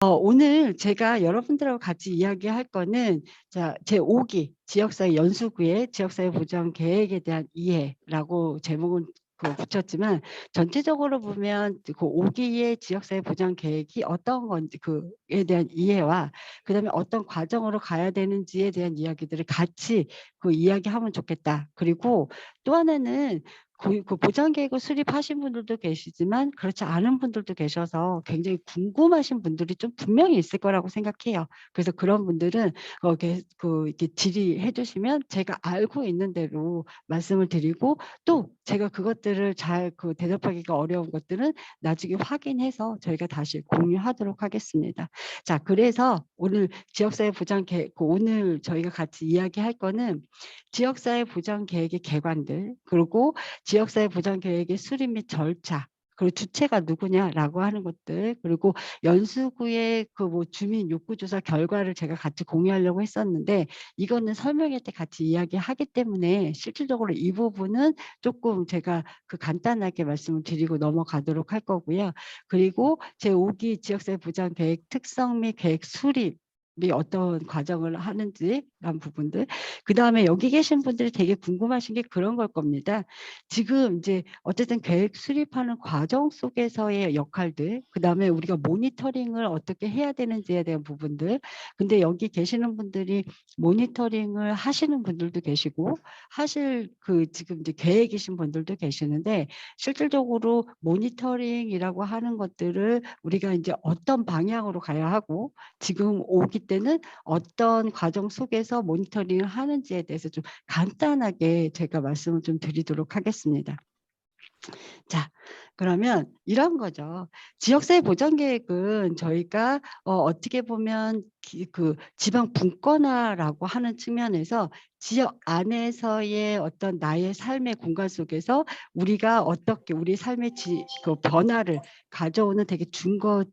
오늘 제가 여러분들하고 같이 이야기할 거는 제 5기 지역사회 연수구의 지역사회 보장 계획에 대한 이해라고 제목은 붙였지만, 전체적으로 보면 그 5기의 지역사회 보장 계획이 어떤 건지 그에 대한 이해와 그다음에 어떤 과정으로 가야 되는지에 대한 이야기들을 같이 이야기하면 좋겠다. 그리고 또 하나는 그 보장 계획을 수립하신 분들도 계시지만 그렇지 않은 분들도 계셔서 굉장히 궁금하신 분들이 좀 분명히 있을 거라고 생각해요. 그래서 그런 분들은 이렇게 질의해 주시면 제가 알고 있는 대로 말씀을 드리고, 또 제가 그것들을 잘 대답하기가 어려운 것들은 나중에 확인해서 저희가 다시 공유하도록 하겠습니다. 자, 그래서 오늘 지역사회 보장 계획, 오늘 저희가 같이 이야기할 거는 지역사회 보장 계획의 개관들, 그리고 지역사회 보장 계획의 수립 및 절차, 그리고 주체가 누구냐라고 하는 것들, 그리고 연수구의 주민 욕구조사 결과를 제가 같이 공유하려고 했었는데, 이거는 설명회 때 같이 이야기하기 때문에 실질적으로 이 부분은 조금 제가 간단하게 말씀을 드리고 넘어가도록 할 거고요. 그리고 제5기 지역사회 보장 계획 특성 및 계획 수립 이 어떤 과정을 하는지 한 부분들, 그다음에 여기 계신 분들이 되게 궁금하신 게 그런 걸 겁니다. 지금 이제 어쨌든 계획 수립하는 과정 속에서의 역할들, 그다음에 우리가 모니터링을 어떻게 해야 되는지에 대한 부분들. 근데 여기 계시는 분들이 모니터링을 하시는 분들도 계시고 하실 지금 이제 계획이신 분들도 계시는데, 실질적으로 모니터링이라고 하는 것들을 우리가 이제 어떤 방향으로 가야 하고, 지금 오기 때는 어떤 과정 속에서 모니터링을 하는지에 대해서 좀 간단하게 제가 말씀을 좀 드리도록 하겠습니다. 자, 그러면 이런 거죠. 지역사회 보장 계획은 저희가 어떻게 보면 지방 분권화라고 하는 측면에서 지역 안에서의 어떤 나의 삶의 공간 속에서 우리가 어떻게 우리 삶의 변화를 가져오는 되게 중거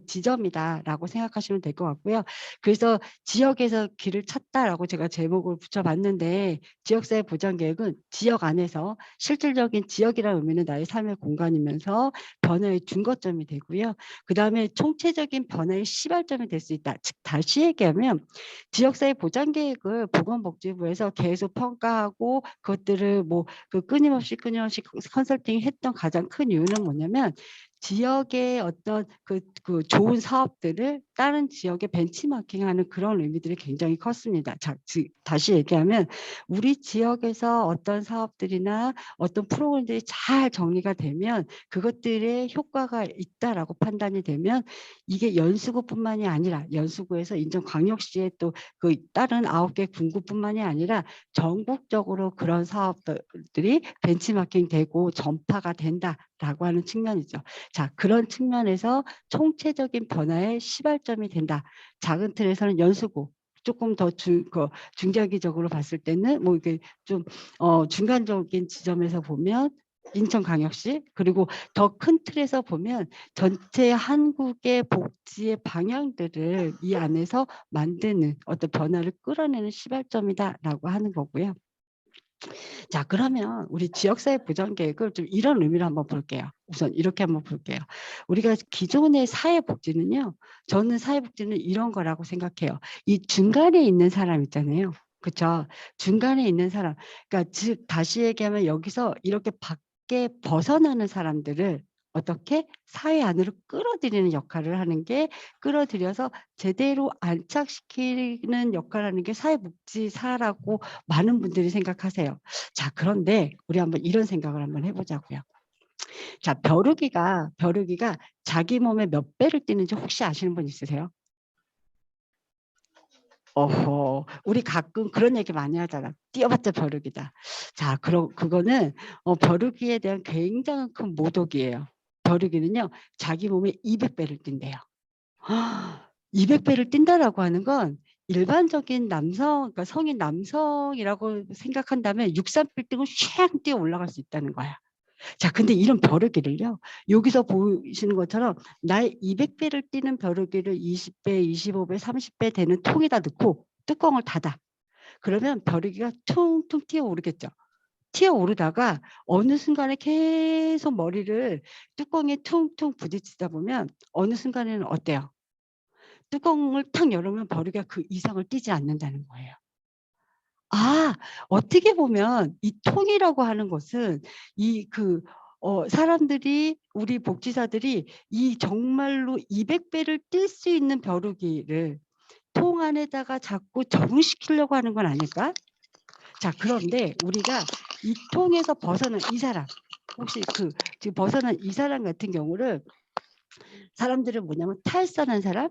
지점이다라고 생각하시면 될 것 같고요. 그래서 지역에서 길을 찾다라고 제가 제목을 붙여봤는데, 지역사회 보장 계획은 지역 안에서 실질적인 지역이라는 의미는 나의 삶의 공간이면서 변화의 중거점이 되고요. 그다음에 총체적인 변화의 시발점이 될 수 있다. 즉 다시 얘기하면 지역사회 보장 계획을 보건복지부에서 계속 평가하고 그것들을 끊임없이 컨설팅했던 가장 큰 이유는 뭐냐면, 지역의 어떤 좋은 사업들을 다른 지역에 벤치마킹하는 그런 의미들이 굉장히 컸습니다. 자, 다시 얘기하면 우리 지역에서 어떤 사업들이나 어떤 프로그램들이 잘 정리가 되면, 그것들의 효과가 있다라고 판단이 되면, 이게 연수구뿐만이 아니라 연수구에서 인천광역시의 또 다른 9개 군구뿐만이 아니라 전국적으로 그런 사업들이 벤치마킹되고 전파가 된다라고 하는 측면이죠. 자, 그런 측면에서 총체적인 변화의 시발점이 된다. 작은 틀에서는 연수구, 조금 더 중장기적으로 봤을 때는 이게 좀 중간적인 지점에서 보면 인천광역시, 그리고 더 큰 틀에서 보면 전체 한국의 복지의 방향들을 이 안에서 만드는 어떤 변화를 끌어내는 시발점이다라고 하는 거고요. 자, 그러면 우리 지역사회 보장 계획을 좀 이런 의미로 한번 볼게요. 우선 이렇게 한번 볼게요. 우리가 기존의 사회복지는요, 저는 사회복지는 이런 거라고 생각해요. 이 중간에 있는 사람 있잖아요. 그렇죠? 중간에 있는 사람. 그러니까 즉 다시 얘기하면 여기서 이렇게 밖에 벗어나는 사람들을 어떻게 사회 안으로 끌어들이는 역할을 하는 게, 끌어들여서 제대로 안착시키는 역할을 하는 게 사회복지사라고 많은 분들이 생각하세요. 자, 그런데 우리 한번 이런 생각을 한번 해보자고요. 자, 벼룩이가 자기 몸에 몇 배를 뛰는지 혹시 아시는 분 있으세요? 어허, 우리 가끔 그런 얘기 많이 하잖아. 뛰어봤자 벼룩이다. 자, 그거는 벼룩이에 대한 굉장히 큰 모독이에요. 벼룩이는요, 자기 몸에 200배를 뛴대요. 200배를 뛴다라고 하는 건 일반적인 남성, 그러니까 성인 남성이라고 생각한다면 63빌딩을 쉥 뛰어 올라갈 수 있다는 거야. 자, 근데 이런 벼룩이를요, 여기서 보시는 것처럼 나의 200배를 뛰는 벼룩이를 20배, 25배, 30배 되는 통에다 넣고 뚜껑을 닫아. 그러면 벼룩이가 퉁퉁 튀어오르겠죠. 튀어오르다가 어느 순간에 계속 머리를 뚜껑에 퉁퉁 부딪히다 보면 어느 순간에는 어때요? 뚜껑을 탁 열으면 벼룩이가 그 이상을 띄지 않는다는 거예요. 아, 어떻게 보면 이 통이라고 하는 것은 사람들이 우리 복지사들이 이 정말로 200배를 뛸 수 있는 벼룩이를 통 안에다가 자꾸 적응시키려고 하는 건 아닐까? 자, 그런데 우리가 이 통에서 벗어난 이 사람, 혹시 지금 벗어난 이 사람 같은 경우를 사람들은 뭐냐면 탈선한 사람,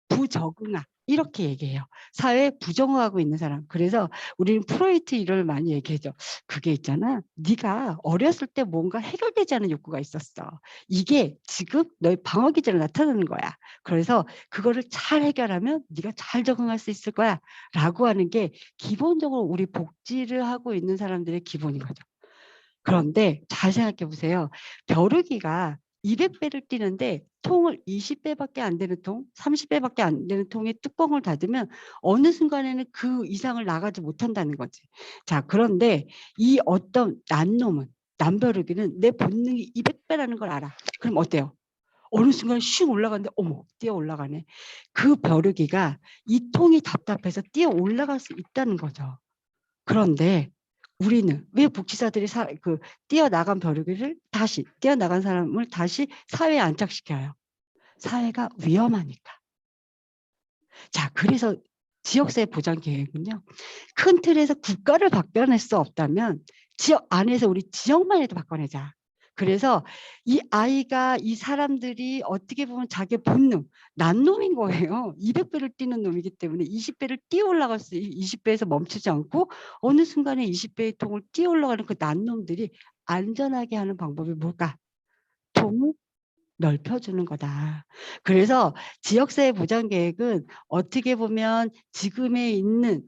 부적응아 이렇게 얘기해요. 사회에 부정하고 있는 사람. 그래서 우리는 프로이트 이론을 많이 얘기하죠. 그게 있잖아. 네가 어렸을 때 뭔가 해결되지 않은 욕구가 있었어. 이게 지금 너의 방어 기제로 나타나는 거야. 그래서 그거를 잘 해결하면 네가 잘 적응할 수 있을 거야. 라고 하는 게 기본적으로 우리 복지를 하고 있는 사람들의 기본인 거죠. 그런데 잘 생각해 보세요. 벼룩이가 200배를 뛰는데 통을 20배밖에 안 되는 통, 30배밖에 안 되는 통에 뚜껑을 닫으면 어느 순간에는 그 이상을 나가지 못한다는 거지. 자, 그런데 이 어떤 남벼룩이는 내 본능이 200배라는 걸 알아. 그럼 어때요? 어느 순간 슉 올라가는데 어머 뛰어 올라가네. 그 벼룩이가 이 통이 답답해서 뛰어 올라갈 수 있다는 거죠. 그런데 우리는 왜 복지사들이 뛰어나간 벼룩이를 뛰어나간 사람을 다시 사회에 안착시켜요? 사회가 위험하니까. 자, 그래서 지역사회 보장 계획은요. 큰 틀에서 국가를 바꿔낼 수 없다면 지역 안에서 우리 지역만 해도 바꿔내자. 그래서 이 아이가 이 사람들이 어떻게 보면 자기 본능, 난 놈인 거예요. 200배를 뛰는 놈이기 때문에 20배를 뛰어 올라갈 수 20배에서 멈추지 않고 어느 순간에 20배의 통을 뛰어 올라가는 그 난 놈들이 안전하게 하는 방법이 뭘까? 통을 넓혀주는 거다. 그래서 지역사회 보장 계획은 어떻게 보면 지금에 있는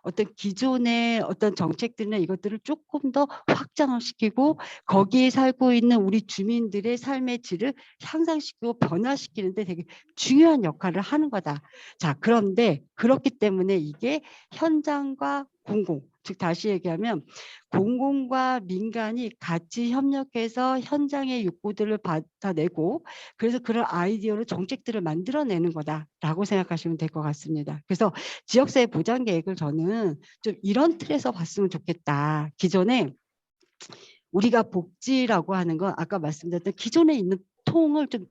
어떤 기존의 어떤 정책들이나 이것들을 조금 더 확장을 시키고 거기에 살고 있는 우리 주민들의 삶의 질을 향상시키고 변화시키는데 되게 중요한 역할을 하는 거다. 자, 그런데 그렇기 때문에 이게 현장과 공공, 즉 다시 얘기하면 공공과 민간이 같이 협력해서 현장의 욕구들을 받아내고 그래서 그런 아이디어로 정책들을 만들어내는 거다라고 생각하시면 될 것 같습니다. 그래서 지역사회 보장 계획을 저는 좀 이런 틀에서 봤으면 좋겠다. 기존에 우리가 복지라고 하는 건 아까 말씀드렸던 기존에 있는 통을 좀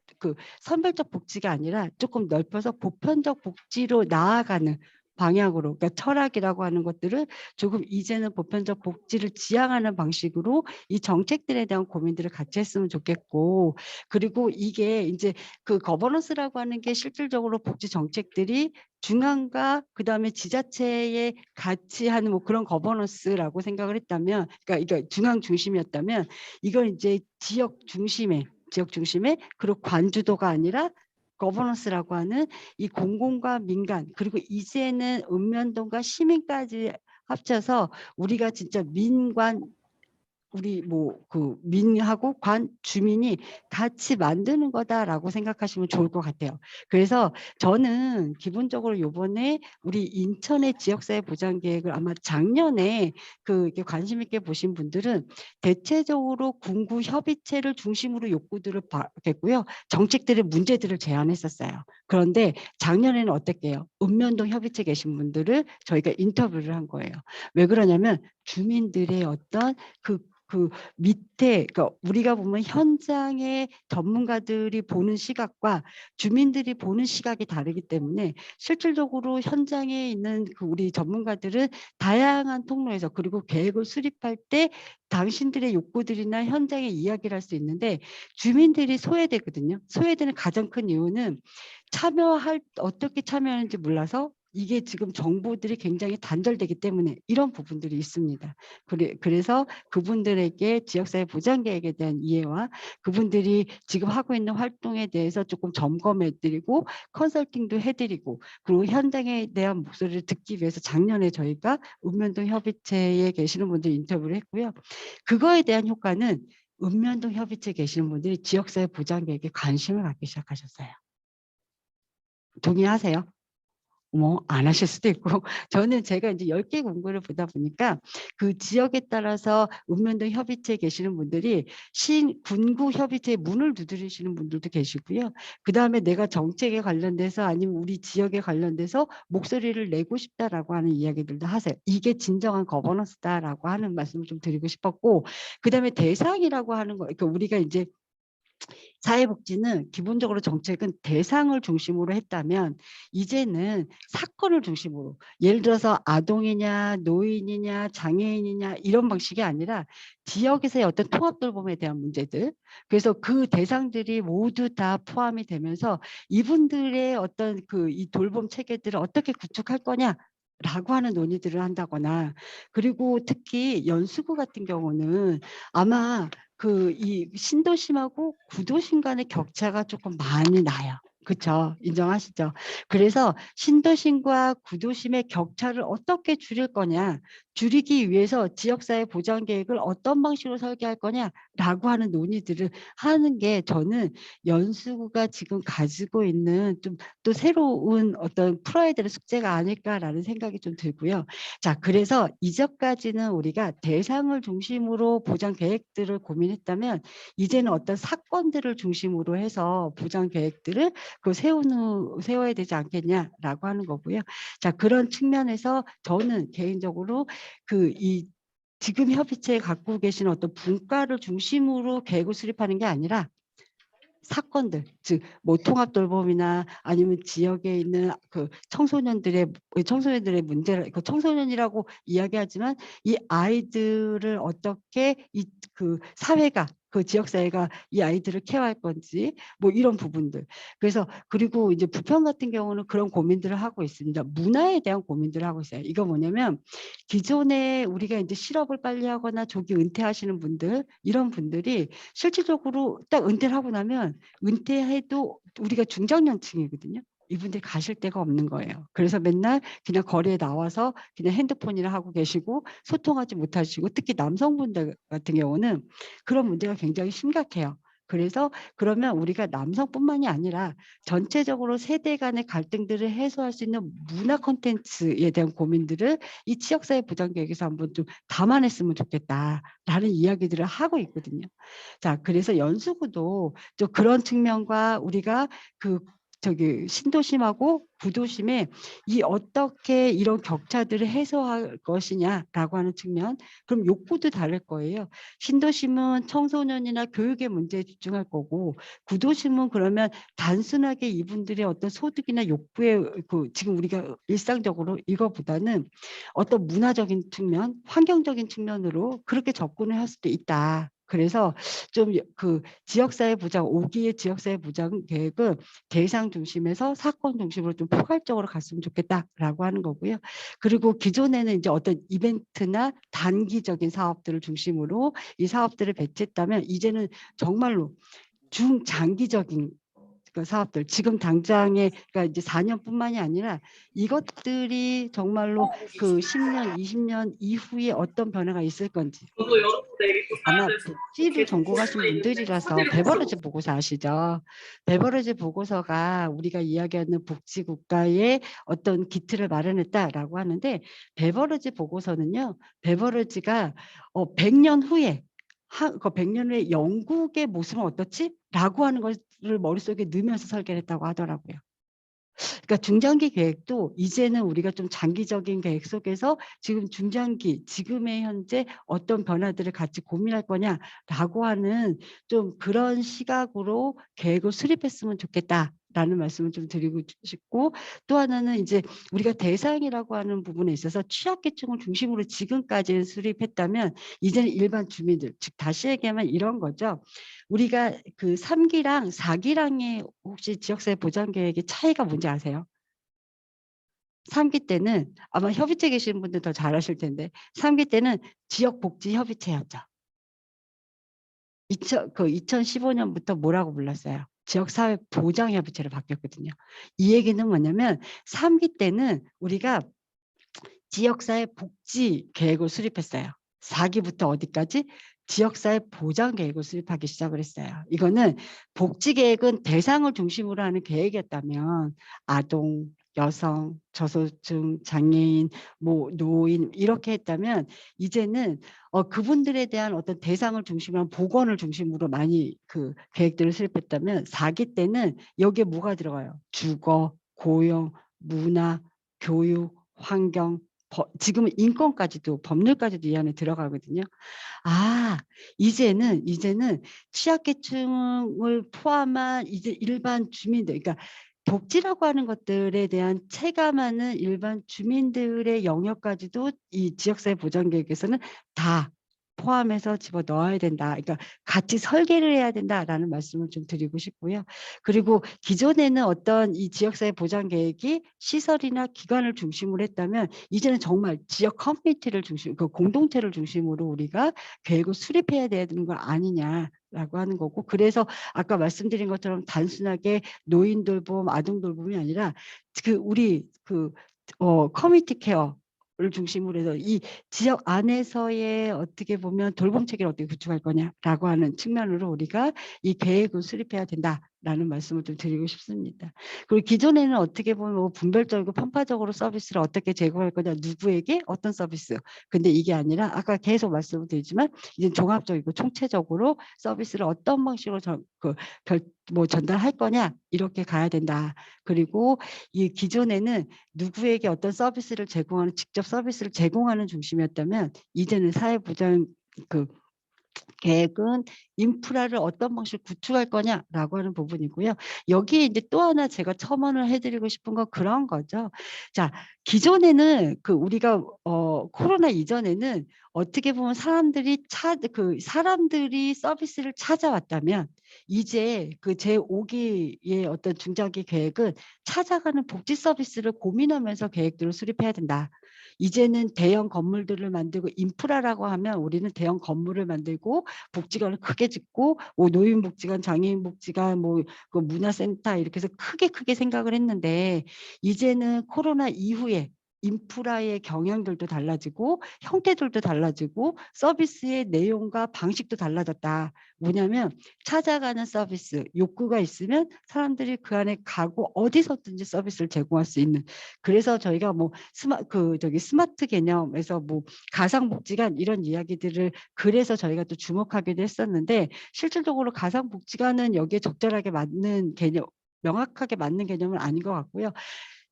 선별적 복지가 아니라 조금 넓혀서 보편적 복지로 나아가는 방향으로, 그러니까 철학이라고 하는 것들을 조금 이제는 보편적 복지를 지향하는 방식으로 이 정책들에 대한 고민들을 같이 했으면 좋겠고, 그리고 이게 이제 그 거버넌스라고 하는 게 실질적으로 복지 정책들이 중앙과 그다음에 지자체에 같이 하는 뭐 그런 거버넌스라고 생각을 했다면, 그러니까 중앙 중심이었다면 이걸 이제 지역 중심에 그리고 관주도가 아니라 거버넌스라고 하는 이 공공과 민간 그리고 이제는 읍면동과 시민까지 합쳐서 우리가 진짜 우리 민하고 주민이 같이 만드는 거다라고 생각하시면 좋을 것 같아요. 그래서 저는 기본적으로 요번에 우리 인천의 지역사회 보장 계획을 아마 작년에 이렇게 관심 있게 보신 분들은 대체적으로 군구 협의체를 중심으로 욕구들을 받겠고요. 정책들의 문제들을 제안했었어요. 그런데 작년에는 어땠게요? 읍면동 협의체 계신 분들을 저희가 인터뷰를 한 거예요. 왜 그러냐면 주민들의 어떤 밑에, 그러니까 우리가 보면 현장의 전문가들이 보는 시각과 주민들이 보는 시각이 다르기 때문에 실질적으로 현장에 있는 우리 전문가들은 다양한 통로에서 그리고 계획을 수립할 때 당신들의 욕구들이나 현장의 이야기를 할 수 있는데 주민들이 소외되거든요. 소외되는 가장 큰 이유는 어떻게 참여하는지 몰라서 이게 지금 정보들이 굉장히 단절되기 때문에 이런 부분들이 있습니다. 그래서 그분들에게 지역사회 보장 계획에 대한 이해와 그분들이 지금 하고 있는 활동에 대해서 조금 점검해드리고 컨설팅도 해드리고 그리고 현장에 대한 목소리를 듣기 위해서 작년에 저희가 읍면동 협의체에 계시는 분들 인터뷰를 했고요. 그거에 대한 효과는 읍면동 협의체에 계시는 분들이 지역사회 보장 계획에 관심을 갖기 시작하셨어요. 동의하세요? 뭐 안 하실 수도 있고 저는 제가 이제 10개 공고를 보다 보니까 그 지역에 따라서 읍면동 협의체에 계시는 분들이 군구 협의체에 문을 두드리시는 분들도 계시고요. 그다음에 내가 정책에 관련돼서 아니면 우리 지역에 관련돼서 목소리를 내고 싶다라고 하는 이야기들도 하세요. 이게 진정한 거버넌스다라고 하는 말씀을 좀 드리고 싶었고, 그다음에 대상이라고 하는 거, 그러니까 우리가 이제 사회복지는 기본적으로 정책은 대상을 중심으로 했다면 이제는 사건을 중심으로, 예를 들어서 아동이냐 노인이냐 장애인이냐 이런 방식이 아니라 지역에서의 어떤 통합돌봄에 대한 문제들, 그래서 그 대상들이 모두 다 포함이 되면서 이분들의 어떤 그 이 돌봄 체계들을 어떻게 구축할 거냐 라고 하는 논의들을 한다거나, 그리고 특히 연수구 같은 경우는 아마 그 이 신도심하고 구도심 간의 격차가 조금 많이 나요. 그쵸? 인정하시죠? 그래서 신도심과 구도심의 격차를 어떻게 줄일 거냐, 줄이기 위해서 지역사회 보장 계획을 어떤 방식으로 설계할 거냐라고 하는 논의들을 하는 게 저는 연수구가 지금 가지고 있는 좀 또 새로운 어떤 풀어야 되는 숙제가 아닐까라는 생각이 좀 들고요. 자, 그래서 이전까지는 우리가 대상을 중심으로 보장 계획들을 고민했다면 이제는 어떤 사건들을 중심으로 해서 보장 계획들을 세워야 되지 않겠냐라고 하는 거고요. 자, 그런 측면에서 저는 개인적으로 지금 협의체에 갖고 계신 어떤 분과를 중심으로 계획을 수립하는 게 아니라 사건들, 즉 뭐 통합돌봄이나 아니면 지역에 있는 그 청소년들의 문제를, 그 청소년이라고 이야기하지만 이 아이들을 어떻게 그 사회가, 그 지역사회가 이 아이들을 케어할 건지, 뭐 이런 부분들. 그래서 그리고 이제 부평 같은 경우는 그런 고민들을 하고 있습니다. 문화에 대한 고민들을 하고 있어요. 이거 뭐냐면 기존에 우리가 이제 실업을 빨리 하거나 조기 은퇴하시는 분들, 이런 분들이 실질적으로 딱 은퇴를 하고 나면 은퇴해도 우리가 중장년층이거든요. 이분들이 가실 데가 없는 거예요. 그래서 맨날 그냥 거리에 나와서 그냥 핸드폰이나 하고 계시고 소통하지 못하시고, 특히 남성분들 같은 경우는 그런 문제가 굉장히 심각해요. 그래서 그러면 우리가 남성뿐만이 아니라 전체적으로 세대 간의 갈등들을 해소할 수 있는 문화 콘텐츠에 대한 고민들을 이 지역사회 보장계획에서 한번 좀 담아냈으면 좋겠다라는 이야기들을 하고 있거든요. 자, 그래서 연수구도 또 그런 측면과 우리가 신도심하고 구도심에 이 어떻게 이런 격차들을 해소할 것이냐라고 하는 측면, 그럼 욕구도 다를 거예요. 신도심은 청소년이나 교육의 문제에 집중할 거고, 구도심은 그러면 단순하게 이분들의 어떤 소득이나 욕구에 지금 우리가 일상적으로 이거보다는 어떤 문화적인 측면, 환경적인 측면으로 그렇게 접근을 할 수도 있다. 그래서 좀 지역사회 보장, 5기의 지역사회 보장 계획은 대상 중심에서 사건 중심으로 좀 포괄적으로 갔으면 좋겠다라고 하는 거고요. 그리고 기존에는 이제 어떤 이벤트나 단기적인 사업들을 중심으로 이 사업들을 배치했다면 이제는 정말로 중장기적인 그 사업들, 지금 당장에, 그러니까 이제 4년뿐만이 아니라 이것들이 정말로 그 10년, 20년 이후에 어떤 변화가 있을 건지. 저도 여름부터 얘기 또 가야 아마 돼서 복지를 계속 전공하신 고민만 있는데 분들이라서 사실 베버러지 보고서 아시죠? 베버러지 보고서가 우리가 이야기하는 복지국가의 어떤 기틀을 마련했다라고 하는데, 베버러지 보고서는요, 베버러지가 100년 후에 그 100년 후에 영국의 모습은 어떻지? 라고 하는 것을 머릿속에 넣으면서 설계를 했다고 하더라고요. 그러니까 중장기 계획도 이제는 우리가 좀 장기적인 계획 속에서 지금 중장기, 지금의 현재 어떤 변화들을 같이 고민할 거냐라고 하는 좀 그런 시각으로 계획을 수립했으면 좋겠다. 라는 말씀을 좀 드리고 싶고, 또 하나는 이제 우리가 대상이라고 하는 부분에 있어서 취약계층을 중심으로 지금까지 수립했다면 이제는 일반 주민들, 즉 다시 얘기하면 이런 거죠. 우리가 그 3기랑 4기랑의 혹시 지역사회 보장계획의 차이가 뭔지 아세요? 3기 때는 아마 협의체 계신 분들 더 잘 아실 텐데, 3기 때는 지역복지협의체였죠. 2015년부터 뭐라고 불렀어요? 지역사회보장협의체로 바뀌었거든요. 이 얘기는 뭐냐면 3기 때는 우리가 지역사회 복지 계획을 수립했어요. 4기부터 어디까지? 지역사회 보장 계획을 수립하기 시작을 했어요. 이거는 복지 계획은 대상을 중심으로 하는 계획이었다면 아동, 여성, 저소득, 장애인, 뭐 노인 이렇게 했다면 이제는 그분들에 대한 어떤 대상을 중심으로 한 보건을 중심으로 많이 그 계획들을 수립했다면 4기 때는 여기에 뭐가 들어가요? 주거, 고용, 문화, 교육, 환경, 지금은 인권까지도 법률까지도 이 안에 들어가거든요. 아, 이제는 취약계층을 포함한 이제 일반 주민들, 그러니까 복지라고 하는 것들에 대한 체감하는 일반 주민들의 영역까지도 이 지역사회 보장계획에서는 다 포함해서 집어넣어야 된다. 그러니까 같이 설계를 해야 된다라는 말씀을 좀 드리고 싶고요. 그리고 기존에는 어떤 이 지역사회 보장계획이 시설이나 기관을 중심으로 했다면 이제는 정말 지역 커뮤니티를 중심, 그 공동체를 중심으로 우리가 계획을 수립해야 되는 거 아니냐라고 하는 거고, 그래서 아까 말씀드린 것처럼 단순하게 노인 돌봄, 아동 돌봄이 아니라 그 우리 그 커뮤니티 케어를 중심으로 해서 이 지역 안에서의 어떻게 보면 돌봄 체계를 어떻게 구축할 거냐라고 하는 측면으로 우리가 이 계획을 수립해야 된다라는 말씀을 좀 드리고 싶습니다. 그리고 기존에는 어떻게 보면 뭐 분별적이고 편파적으로 서비스를 어떻게 제공할 거냐, 누구에게 어떤 서비스. 근데 이게 아니라 아까 계속 말씀을 드리지만 이제 종합적이고 총체적으로 서비스를 어떤 방식으로 뭐 전달할 거냐 이렇게 가야 된다. 그리고 이 기존에는 누구에게 어떤 서비스를 제공하는 직접 서비스를 제공하는 중심이었다면 이제는 사회보장 그 계획은 인프라를 어떤 방식으로 구축할 거냐라고 하는 부분이고요. 여기에 이제 또 하나 제가 첨언을 해드리고 싶은 건 그런 거죠. 자, 기존에는 그 우리가 코로나 이전에는 어떻게 보면 사람들이 서비스를 찾아왔다면 이제 그 제5기의 어떤 중장기 계획은 찾아가는 복지 서비스를 고민하면서 계획들을 수립해야 된다. 이제는 대형 건물들을 만들고 인프라라고 하면 우리는 대형 건물을 만들고 복지관을 크게 짓고 뭐 노인복지관, 장애인복지관, 뭐 그 문화센터 이렇게 해서 크게 생각을 했는데 이제는 코로나 이후에 인프라의 경향들도 달라지고 형태들도 달라지고 서비스의 내용과 방식도 달라졌다. 뭐냐면 찾아가는 서비스, 욕구가 있으면 사람들이 그 안에 가고 어디서든지 서비스를 제공할 수 있는. 그래서 저희가 뭐 스마트 개념에서 뭐 가상복지관 이런 이야기들을 그래서 저희가 또 주목하기도 했었는데 실질적으로 가상복지관은 여기에 적절하게 맞는 개념, 명확하게 맞는 개념은 아닌 것 같고요.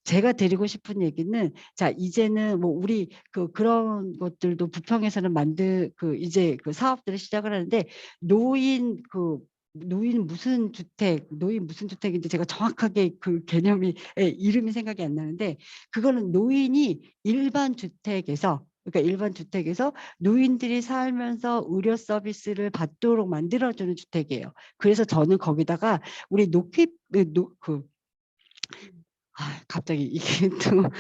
제가 드리고 싶은 얘기는 자 이제는 뭐 우리 그런 것들도 부평에서는 이제 그 사업들을 시작을 하는데 노인 무슨 주택인지 제가 정확하게 그 개념이 이름이 생각이 안 나는데 그거는 노인이 일반 주택에서 그러니까 일반 주택에서 노인들이 살면서 의료 서비스를 받도록 만들어주는 주택이에요. 그래서 저는 거기다가 우리 갑자기 이게 또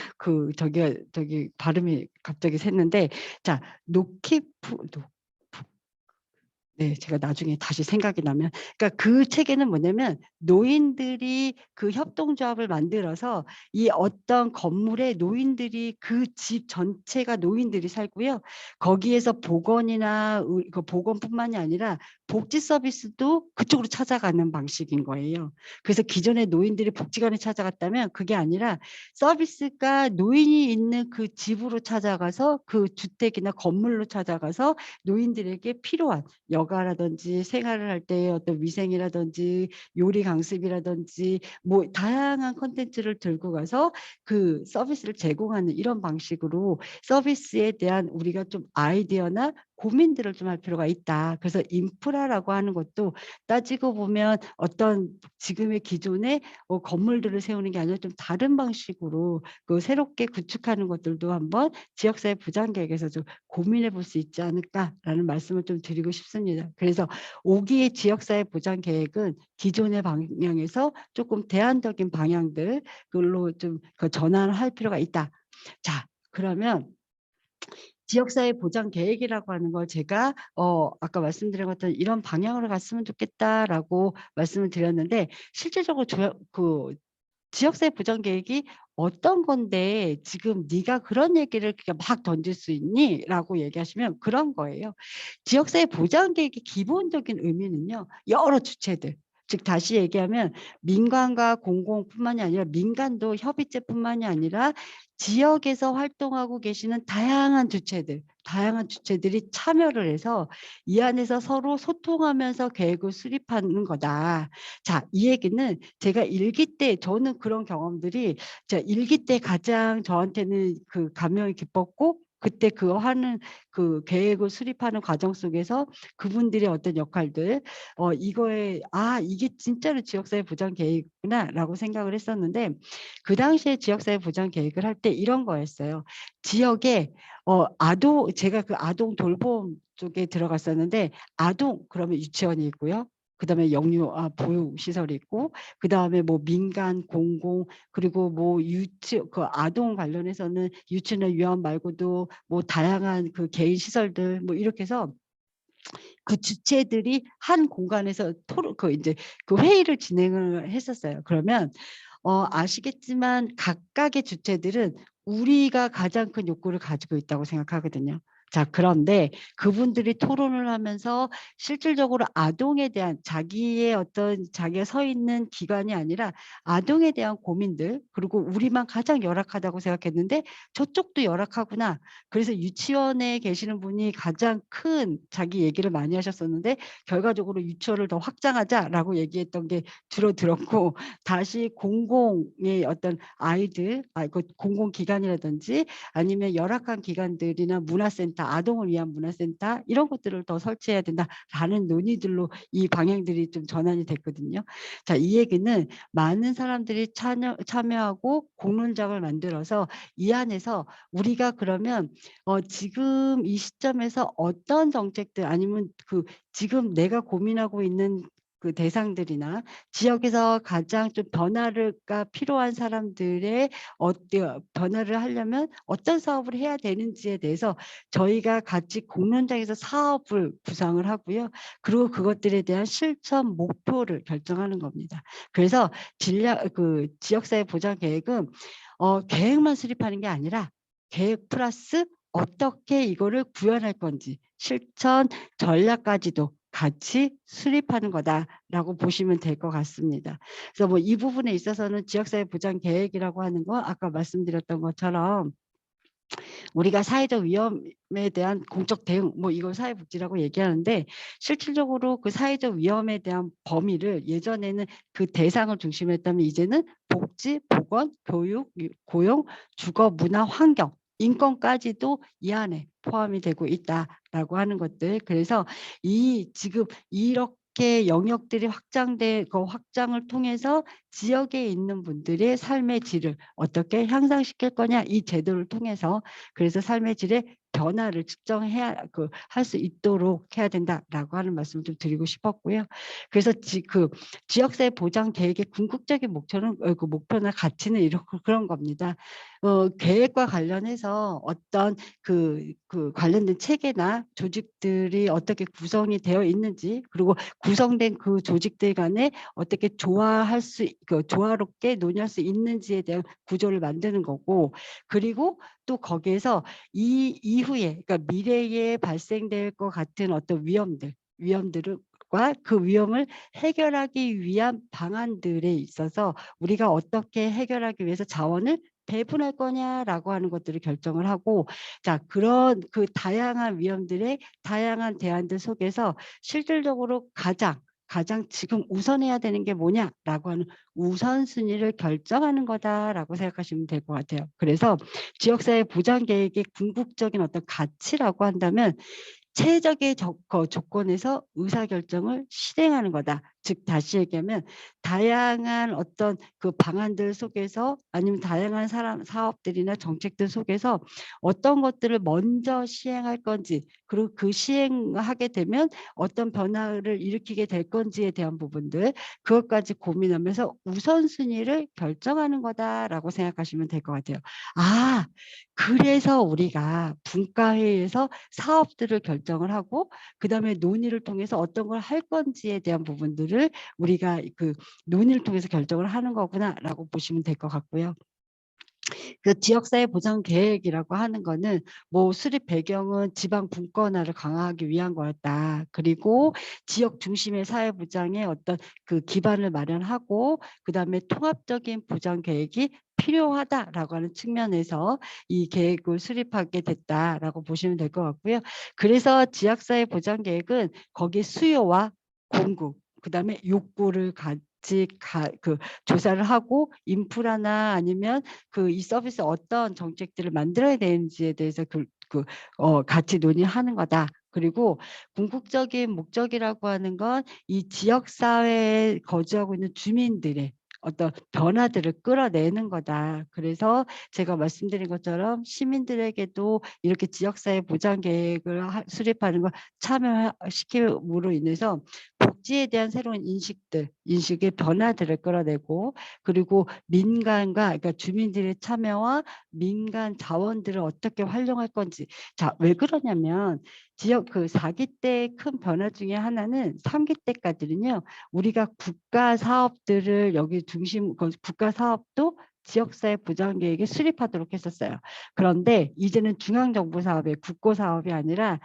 저기 발음이 갑자기 샜는데 자 노키프 노 네. 제가 나중에 다시 생각이 나면 그러니까 그 책에는 뭐냐면 노인들이 그 협동조합을 만들어서 이 어떤 건물에 노인들이 그 집 전체가 노인들이 살고요. 거기에서 보건이나 그 보건뿐만이 아니라 복지 서비스도 그쪽으로 찾아가는 방식인 거예요. 그래서 기존에 노인들이 복지관에 찾아갔다면 그게 아니라 서비스가 노인이 있는 그 집으로 찾아가서 그 주택이나 건물로 찾아가서 노인들에게 필요한 여가라든지 생활을 할 때의 어떤 위생이라든지 요리 강습이라든지 뭐 다양한 콘텐츠를 들고 가서 그 서비스를 제공하는 이런 방식으로 서비스에 대한 우리가 좀 아이디어나 고민들을 좀 할 필요가 있다. 그래서 인프라라고 하는 것도 따지고 보면 어떤 지금의 기존의 건물들을 세우는 게 아니라 좀 다른 방식으로 그 새롭게 구축하는 것들도 한번 지역사회 부장계획에서 좀 고민해 볼 수 있지 않을까라는 말씀을 좀 드리고 싶습니다. 그래서 5기의 지역사회 보장 계획은 기존의 방향에서 조금 대안적인 방향들로 좀 전환할 필요가 있다. 자, 그러면 지역사회 보장 계획이라고 하는 걸 제가 아까 말씀드린 것처럼 이런 방향으로 갔으면 좋겠다라고 말씀을 드렸는데 실질적으로 지역사회 보전 계획이 어떤 건데 지금 네가 그런 얘기를 그냥 막 던질 수 있니? 라고 얘기하시면 그런 거예요. 지역사회 보전 계획의 기본적인 의미는요. 여러 주체들. 즉 다시 얘기하면 민간과 공공뿐만이 아니라 민간도 협의체뿐만이 아니라 지역에서 활동하고 계시는 다양한 주체들이 참여를 해서 이 안에서 서로 소통하면서 계획을 수립하는 거다. 자, 이 얘기는 제가 일기 때 저는 그런 경험들이 일기 때 가장 저한테는 그 감명이 깊었고 그때 그 하는 그 계획을 수립하는 과정 속에서 그분들의 어떤 역할들 이거에 이게 진짜로 지역사회 보장 계획이구나라고 생각을 했었는데 그 당시에 지역사회 보장 계획을 할 때 이런 거였어요. 지역에 제가 그 아동 돌봄 쪽에 들어갔었는데 아동 그러면 유치원이 있고요. 그다음에 보육 시설이 있고 그다음에 뭐 민간 공공 그리고 뭐 그 아동 관련해서는 유치나 유아원 말고도 뭐 다양한 그 개인 시설들 뭐 이렇게 해서 그 주체들이 한 공간에서 토론 그 이제 그 회의를 진행을 했었어요. 그러면 아시겠지만 각각의 주체들은 우리가 가장 큰 욕구를 가지고 있다고 생각하거든요. 자, 그런데 그분들이 토론을 하면서 실질적으로 아동에 대한 자기가 서 있는 기관이 아니라 아동에 대한 고민들 그리고 우리만 가장 열악하다고 생각했는데 저쪽도 열악하구나. 그래서 유치원에 계시는 분이 가장 큰 자기 얘기를 많이 하셨었는데 결과적으로 유치원을 더 확장하자라고 얘기했던 게 주로 들었고 다시 공공의 어떤 아이들, 그 공공기관이라든지 아니면 열악한 기관들이나 문화센터, 아동을 위한 문화센터 이런 것들을 더 설치해야 된다라는 논의들로 이 방향들이 좀 전환이 됐거든요. 자, 이 얘기는 많은 사람들이 참여하고 공론장을 만들어서 이 안에서 우리가 그러면 지금 이 시점에서 어떤 정책들 아니면 그 지금 내가 고민하고 있는 그 대상들이나 지역에서 가장 좀 변화가 필요한 사람들의 변화를 하려면 어떤 사업을 해야 되는지에 대해서 저희가 같이 공론장에서 사업을 구상을 하고요. 그리고 그것들에 대한 실천 목표를 결정하는 겁니다. 그래서 지역사회 보장 계획은 계획만 수립하는 게 아니라 계획 플러스 어떻게 이거를 구현할 건지 실천 전략까지도 같이 수립하는 거다라고 보시면 될 것 같습니다. 그래서 뭐 이 부분에 있어서는 지역사회 보장 계획이라고 하는 거 아까 말씀드렸던 것처럼 우리가 사회적 위험에 대한 공적 대응 뭐 이걸 사회복지라고 얘기하는데 실질적으로 그 사회적 위험에 대한 범위를 예전에는 그 대상을 중심으로 했다면 이제는 복지, 보건, 교육, 고용, 주거, 문화, 환경 인권까지도 이 안에 포함이 되고 있다라고 하는 것들. 그래서 지금 이렇게 영역들이 확장을 통해서 지역에 있는 분들의 삶의 질을 어떻게 향상시킬 거냐 이 제도를 통해서 그래서 삶의 질의 변화를 측정해야 할 수 있도록 해야 된다라고 하는 말씀을 좀 드리고 싶었고요. 그래서 지역사회 보장 계획의 궁극적인 목표는 그 목표나 가치는 그런 겁니다. 계획과 관련해서 어떤 그 관련된 체계나 조직들이 어떻게 구성이 되어 있는지 그리고 구성된 그 조직들 간에 어떻게 조화롭게 논의할 수 있는지에 대한 구조를 만드는 거고 그리고 또 거기에서 이 이후에 그러니까 미래에 발생될 것 같은 어떤 위험들과 그 위험을 해결하기 위한 방안들에 있어서 우리가 어떻게 해결하기 위해서 자원을 배분할 거냐라고 하는 것들을 결정을 하고 자 그런 그 다양한 위험들의 다양한 대안들 속에서 실질적으로 가장 지금 우선해야 되는 게 뭐냐라고 하는 우선순위를 결정하는 거다라고 생각하시면 될 것 같아요. 그래서 지역사회 보장 계획의 궁극적인 어떤 가치라고 한다면 최적의 조건에서 의사결정을 실행하는 거다. 즉 다시 얘기하면 다양한 어떤 그 방안들 속에서 아니면 다양한 사업들이나 정책들 속에서 어떤 것들을 먼저 시행할 건지 그리고 그 시행하게 되면 어떤 변화를 일으키게 될 건지에 대한 부분들 그것까지 고민하면서 우선순위를 결정하는 거다라고 생각하시면 될 것 같아요. 그래서 우리가 분과회의에서 사업들을 결정을 하고 그다음에 논의를 통해서 어떤 걸 할 건지에 대한 부분들을 부분들을 우리가 그 논의를 통해서 결정을 하는 거구나라고 보시면 될 것 같고요. 그 지역사회 보장 계획이라고 하는 거는 뭐 수립 배경은 지방 분권화를 강화하기 위한 거였다. 그리고 지역 중심의 사회 보장의 어떤 그 기반을 마련하고 그다음에 통합적인 보장 계획이 필요하다라고 하는 측면에서 이 계획을 수립하게 됐다라고 보시면 될 것 같고요. 그래서 지역사회 보장 계획은 거기 수요와 공급, 그다음에 욕구를 같이 그 조사를 하고 인프라나 아니면 그 이 서비스 어떤 정책들을 만들어야 되는지에 대해서 같이 논의하는 거다. 그리고 궁극적인 목적이라고 하는 건 이 지역 사회에 거주하고 있는 주민들의 어떤 변화들을 끌어내는 거다. 그래서 제가 말씀드린 것처럼 시민들에게도 이렇게 지역사회 보장 계획을 수립하는 걸 참여시킴으로 인해서 복지에 대한 새로운 인식의 변화들을 끌어내고 그리고 민간과 그러니까 주민들의 참여와 민간 자원들을 어떻게 활용할 건지. 자, 왜 그러냐면 지역 그 4기 때 큰 변화 중에 하나는 3기 때까지는요. 우리가 국가 사업들을 여기 중심 국가 사업도 지역사회 보장 계획에 수립하도록 했었어요. 그런데 이제는 중앙정부 사업이 국고 사업이 아니라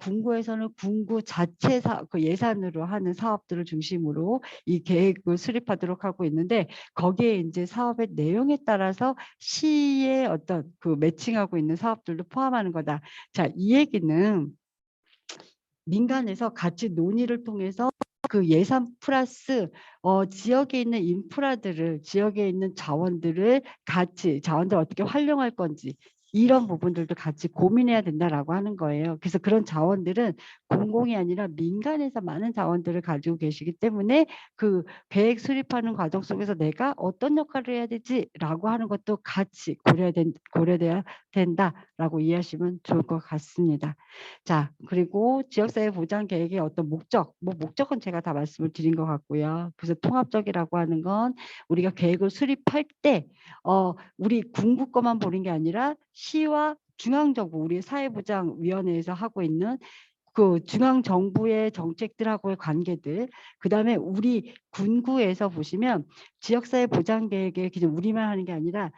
군구에서는 군구 자체 그 예산으로 하는 사업들을 중심으로 이 계획을 수립하도록 하고 있는데 거기에 이제 사업의 내용에 따라서 시의 어떤 그 매칭하고 있는 사업들도 포함하는 거다. 자, 이 얘기는 민간에서 같이 논의를 통해서 그 예산 플러스 지역에 있는 인프라들을 지역에 있는 자원들을 같이 자원들 어떻게 활용할 건지 이런 부분들도 같이 고민해야 된다라고 하는 거예요. 그래서 그런 자원들은 공공이 아니라 민간에서 많은 자원들을 가지고 계시기 때문에 그 계획 수립하는 과정 속에서 내가 어떤 역할을 해야 되지라고 하는 것도 같이 고려돼야 된다라고 이해하시면 좋을 것 같습니다. 자, 그리고 지역사회 보장 계획의 어떤 목적은 제가 다 말씀을 드린 것 같고요. 그래서 통합적이라고 하는 건 우리가 계획을 수립할 때 우리 군구 것만 보는 게 아니라 시와 중앙정부 우리 사회보장위원회에서 하고 있는 그 중앙정부의 정책들하고의 관계들, 그다음에 우리 군구에서 보시면 지역사회 보장계획에 그냥 우리만 하는 게 아니라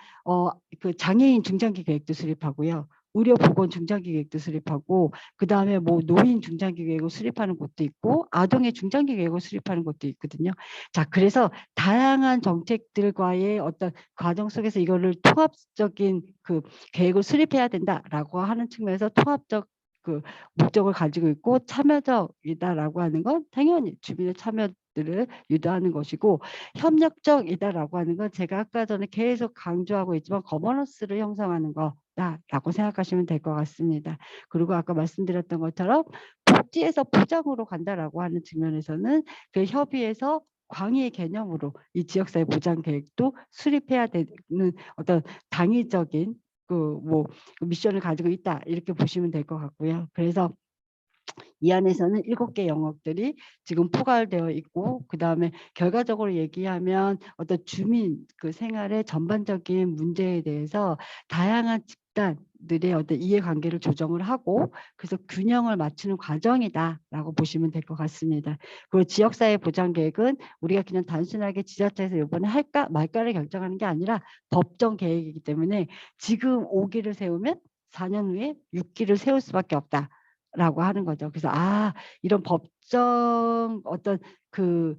그 장애인 중장기 계획도 수립하고요. 의료보건 중장기 계획도 수립하고 그다음에 뭐 노인 중장기 계획을 수립하는 곳도 있고 아동의 중장기 계획을 수립하는 곳도 있거든요. 자, 그래서 다양한 정책들과의 어떤 과정 속에서 이거를 통합적인 그 계획을 수립해야 된다라고 하는 측면에서 통합적 그 목적을 가지고 있고 참여적이다라고 하는 건 당연히 주민의 참여들을 유도하는 것이고 협력적이다라고 하는 건 제가 아까 전에 계속 강조하고 있지만 거버넌스를 형성하는 거다라고 생각하시면 될 것 같습니다. 그리고 아까 말씀드렸던 것처럼 복지에서 보장으로 간다라고 하는 측면에서는 그 협의에서 광의의 개념으로 이 지역사회 보장 계획도 수립해야 되는 어떤 당위적인 그 뭐 미션을 가지고 있다 이렇게 보시면 될 것 같고요. 그래서 이 안에서는 7개 영역들이 지금 포괄되어 있고 그다음에 결과적으로 얘기하면 어떤 주민 그 생활의 전반적인 문제에 대해서 다양한 집단들의 어떤 이해관계를 조정을 하고 그래서 균형을 맞추는 과정이다라고 보시면 될 것 같습니다. 그리고 지역사회 보장 계획은 우리가 그냥 단순하게 지자체에서 이번에 할까 말까를 결정하는 게 아니라 법정 계획이기 때문에 지금 5기를 세우면 4년 후에 6기를 세울 수밖에 없다. 라고 하는 거죠. 그래서 이런 법정 어떤 그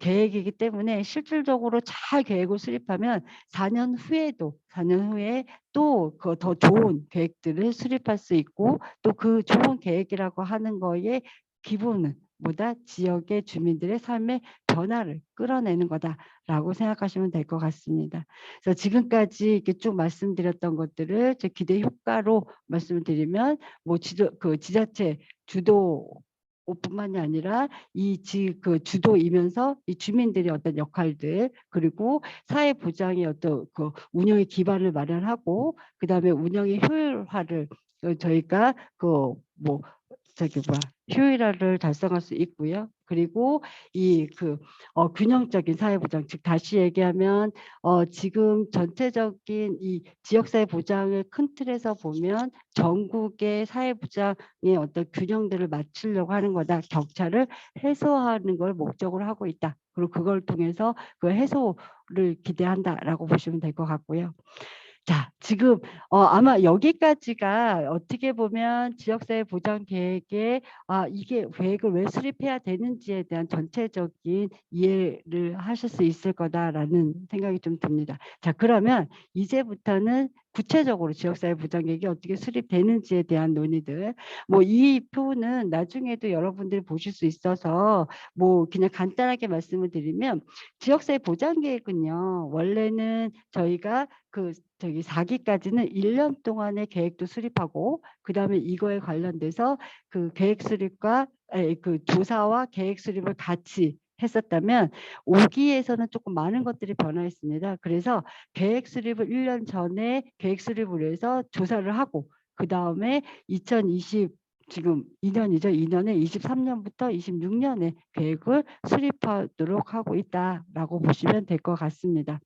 계획이기 때문에 실질적으로 잘 계획을 수립하면 4년 후에도 4년 후에 또 그 더 좋은 계획들을 수립할 수 있고 또 그 좋은 계획이라고 하는 거에 기본은 뭐다? 지역의 주민들의 삶의 변화를 끌어내는 거다라고 생각하시면 될 것 같습니다. 그래서 지금까지 이렇게 쭉 말씀드렸던 것들을 제 기대 효과로 말씀을 드리면 뭐 지자체 주도 뿐만이 아니라 그 주도이면서 이 주민들의 어떤 역할들 그리고 사회 보장의 어떤 그 운영의 기반을 마련하고 그다음에 운영의 효율화를 저희가 그 뭐 효율화를 달성할 수 있고요. 그리고 이 균형적인 사회보장, 즉 다시 얘기하면 지금 전체적인 이 지역사회 보장의 큰 틀에서 보면 전국의 사회보장의 어떤 균형들을 맞추려고 하는 거다. 격차를 해소하는 걸 목적으로 하고 있다. 그리고 그걸 통해서 그 해소를 기대한다라고 보시면 될 것 같고요. 자, 지금 아마 여기까지가 어떻게 보면 지역사회 보장 계획에 이게 계획을 왜 수립해야 되는지에 대한 전체적인 이해를 하실 수 있을 거다라는 생각이 좀 듭니다. 자, 그러면 이제부터는 구체적으로 지역사회 보장 계획이 어떻게 수립되는지에 대한 논의들, 뭐 이 표는 나중에도 여러분들이 보실 수 있어서 뭐 그냥 간단하게 말씀을 드리면, 지역사회 보장 계획은요, 원래는 저희가 4기까지는 1년 동안의 계획도 수립하고, 그다음에 이거에 관련돼서 그 계획 수립과 그 조사와 계획 수립을 같이 했었다면, 5기에서는 조금 많은 것들이 변화했습니다. 그래서 계획 수립을 1년 전에 계획 수립을 위해서 조사를 하고, 그다음에 2020 지금 2년이죠. 2년에 23년부터 26년에 계획을 수립하도록 하고 있다라고 보시면 될 것 같습니다.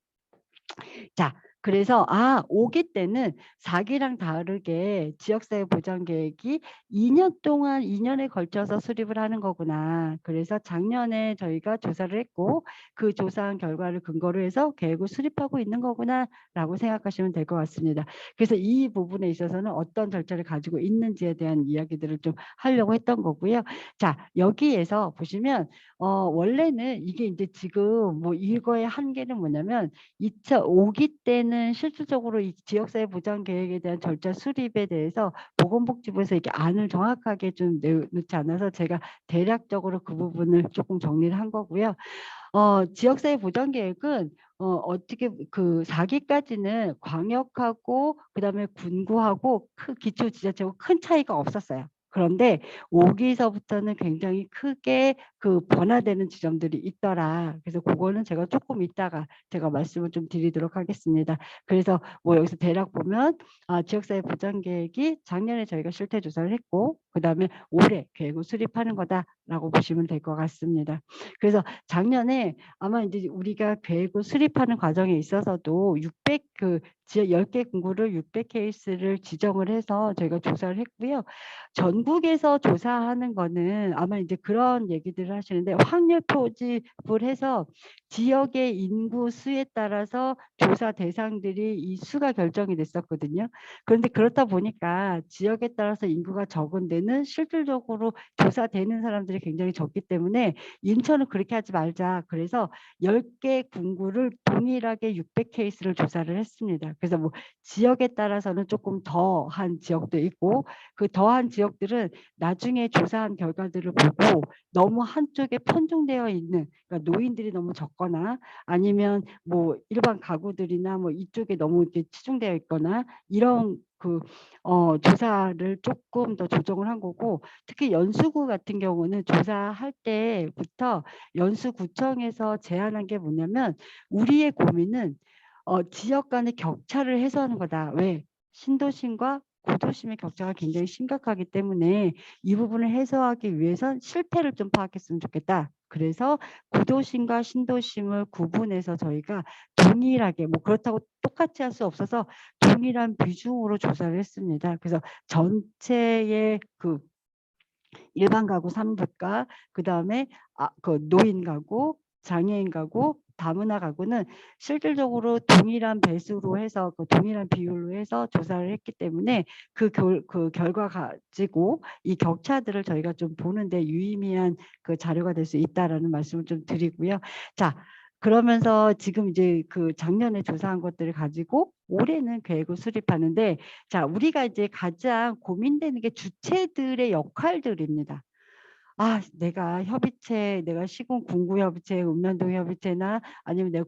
자, 그래서 5기 때는 4기랑 다르게 지역사회 보장 계획이 2년 동안 2년에 걸쳐서 수립을 하는 거구나. 그래서 작년에 저희가 조사를 했고, 그 조사한 결과를 근거로 해서 계획을 수립하고 있는 거구나라고 생각하시면 될 것 같습니다. 그래서 이 부분에 있어서는 어떤 절차를 가지고 있는지에 대한 이야기들을 좀 하려고 했던 거고요. 자, 여기에서 보시면 원래는 이게 이제 지금 뭐 이거의 한계는 뭐냐면, 2005기 때는 실질적으로 이 지역사회 보장 계획에 대한 절차 수립에 대해서 보건복지부에서 이렇게 안을 정확하게 좀 내놓지 않아서 제가 대략적으로 그 부분을 조금 정리를 한 거고요. 지역사회 보장 계획은 어떻게 4기까지는 광역하고 그다음에 군구하고 기초지자체하고 큰 차이가 없었어요. 그런데 5기서부터는 굉장히 크게 변화되는 지점들이 있더라. 그래서 그거는 제가 조금 이따가 제가 말씀을 좀 드리도록 하겠습니다. 그래서 뭐 여기서 대략 보면 지역사회 보장 계획이 작년에 저희가 실태 조사를 했고, 그다음에 올해 계획을 수립하는 거다라고 보시면 될 것 같습니다. 그래서 작년에 아마 이제 우리가 계획을 수립하는 과정에 있어서도 10개 군구를 600케이스를 지정을 해서 저희가 조사를 했고요. 전국에서 조사하는 거는 아마 이제 그런 얘기들을 하시는데, 확률 포집을 해서 지역의 인구 수에 따라서 조사 대상들이 이 수가 결정이 됐었거든요. 그런데 그렇다 보니까 지역에 따라서 인구가 적은 데는 실질적으로 조사되는 사람들이 굉장히 적기 때문에 인천은 그렇게 하지 말자. 그래서 10개 군구를 동일하게 600케이스를 조사를 했습니다. 그래서 뭐 지역에 따라서는 조금 더한 지역도 있고, 그 더한 지역들은 나중에 조사한 결과들을 보고 너무 한쪽에 편중되어 있는, 그러니까 노인들이 너무 적거나 아니면 뭐 일반 가구들이나 뭐 이쪽에 너무 이렇게 치중되어 있거나 이런 조사를 조금 더 조정을 한 거고, 특히 연수구 같은 경우는 조사할 때부터 연수구청에서 제안한 게 뭐냐면, 우리의 고민은 지역 간의 격차를 해소하는 거다. 왜? 신도심과 구도심의 격차가 굉장히 심각하기 때문에 이 부분을 해소하기 위해선 실태를 좀 파악했으면 좋겠다. 그래서 구도심과 신도심을 구분해서 저희가 동일하게, 뭐 그렇다고 똑같이 할 수 없어서 동일한 비중으로 조사를 했습니다. 그래서 전체의 일반 가구 3부가, 그다음에 노인 가구, 장애인 가구, 다문화 가구는 실질적으로 동일한 배수로 해서 동일한 비율로 해서 조사를 했기 때문에 그 결과 가지고 이 격차들을 저희가 좀 보는데 유의미한 자료가 될 수 있다라는 말씀을 좀 드리고요. 자, 그러면서 지금 이제 작년에 조사한 것들을 가지고 올해는 계획을 수립하는데, 자, 우리가 이제 가장 고민되는 게 주체들의 역할들입니다. 내가 시군 군구협의체, 읍면동협의체나 아니면 내가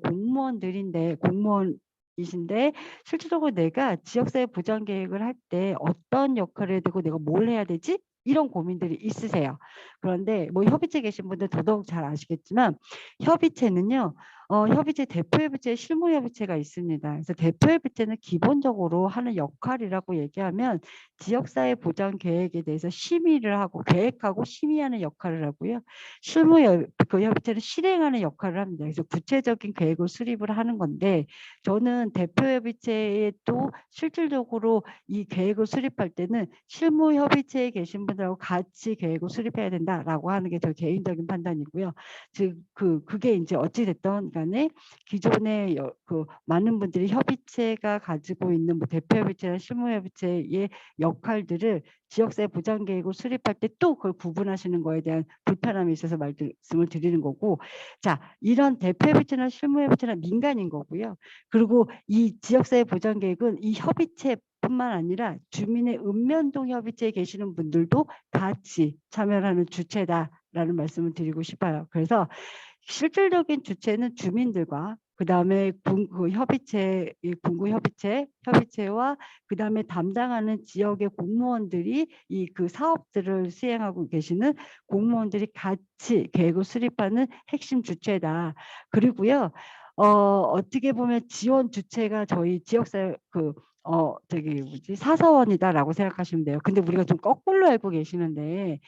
공무원이신데 실질적으로 내가 지역사회 보장 계획을 할 때 어떤 역할을 해야 되고 내가 뭘 해야 되지? 이런 고민들이 있으세요. 그런데 뭐 협의체 계신 분들 더더욱 잘 아시겠지만, 협의체는요 협의체 대표협의체, 실무협의체가 있습니다. 그래서 대표협의체는 기본적으로 하는 역할이라고 얘기하면 지역사회 보장 계획에 대해서 심의를 하고 계획하고 심의하는 역할을 하고요. 협의체는 실행하는 역할을 합니다. 그래서 구체적인 계획을 수립을 하는 건데 저는 대표협의체에도 실질적으로 이 계획을 수립할 때는 실무협의체에 계신 분들하고 같이 계획을 수립해야 된다라고 하는 게 저 개인적인 판단이고요. 즉 그게 이제 어찌 됐든 간에 기존에 그 많은 분들이 협의체가 가지고 있는 뭐 대표협의체나 실무협의체의 역할들을 지역사회 보장 계획을 수립할 때 또 그걸 구분하시는 거에 대한 불편함이 있어서 말씀을 드리는 거고, 자 이런 대표협의체나 실무협의체는 민간인 거고요. 그리고 이 지역사회 보장 계획은 이 협의체 뿐만 아니라 주민의 읍면동 협의체에 계시는 분들도 같이 참여를 하는 주체다라는 말씀을 드리고 싶어요. 그래서 실질적인 주체는 주민들과 그다음에 그 협의체, 군구 협의체와 그다음에 담당하는 지역의 공무원들이 이 그 사업들을 수행하고 계시는 공무원들이 같이 계획을 수립하는 핵심 주체다. 그리고요. 어떻게 보면 지원 주체가 저희 지역사회 저기 뭐지 사서원이다라고 생각하시면 돼요. 근데 우리가 좀 거꾸로 알고 계시는데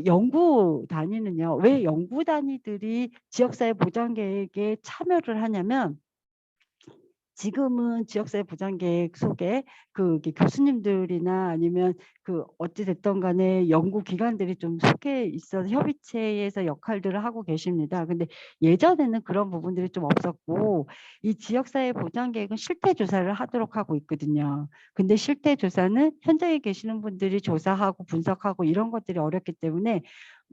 연구 단위는요. 왜 연구 단위들이 지역사회 보장 계획에 참여를 하냐면 지금은 지역사회 보장 계획 속에 이게 교수님들이나 아니면 어찌 됐든 간에 연구 기관들이 좀 속해 있어서 협의체에서 역할들을 하고 계십니다. 근데 예전에는 그런 부분들이 좀 없었고 이 지역사회 보장 계획은 실태 조사를 하도록 하고 있거든요. 근데 실태 조사는 현장에 계시는 분들이 조사하고 분석하고 이런 것들이 어렵기 때문에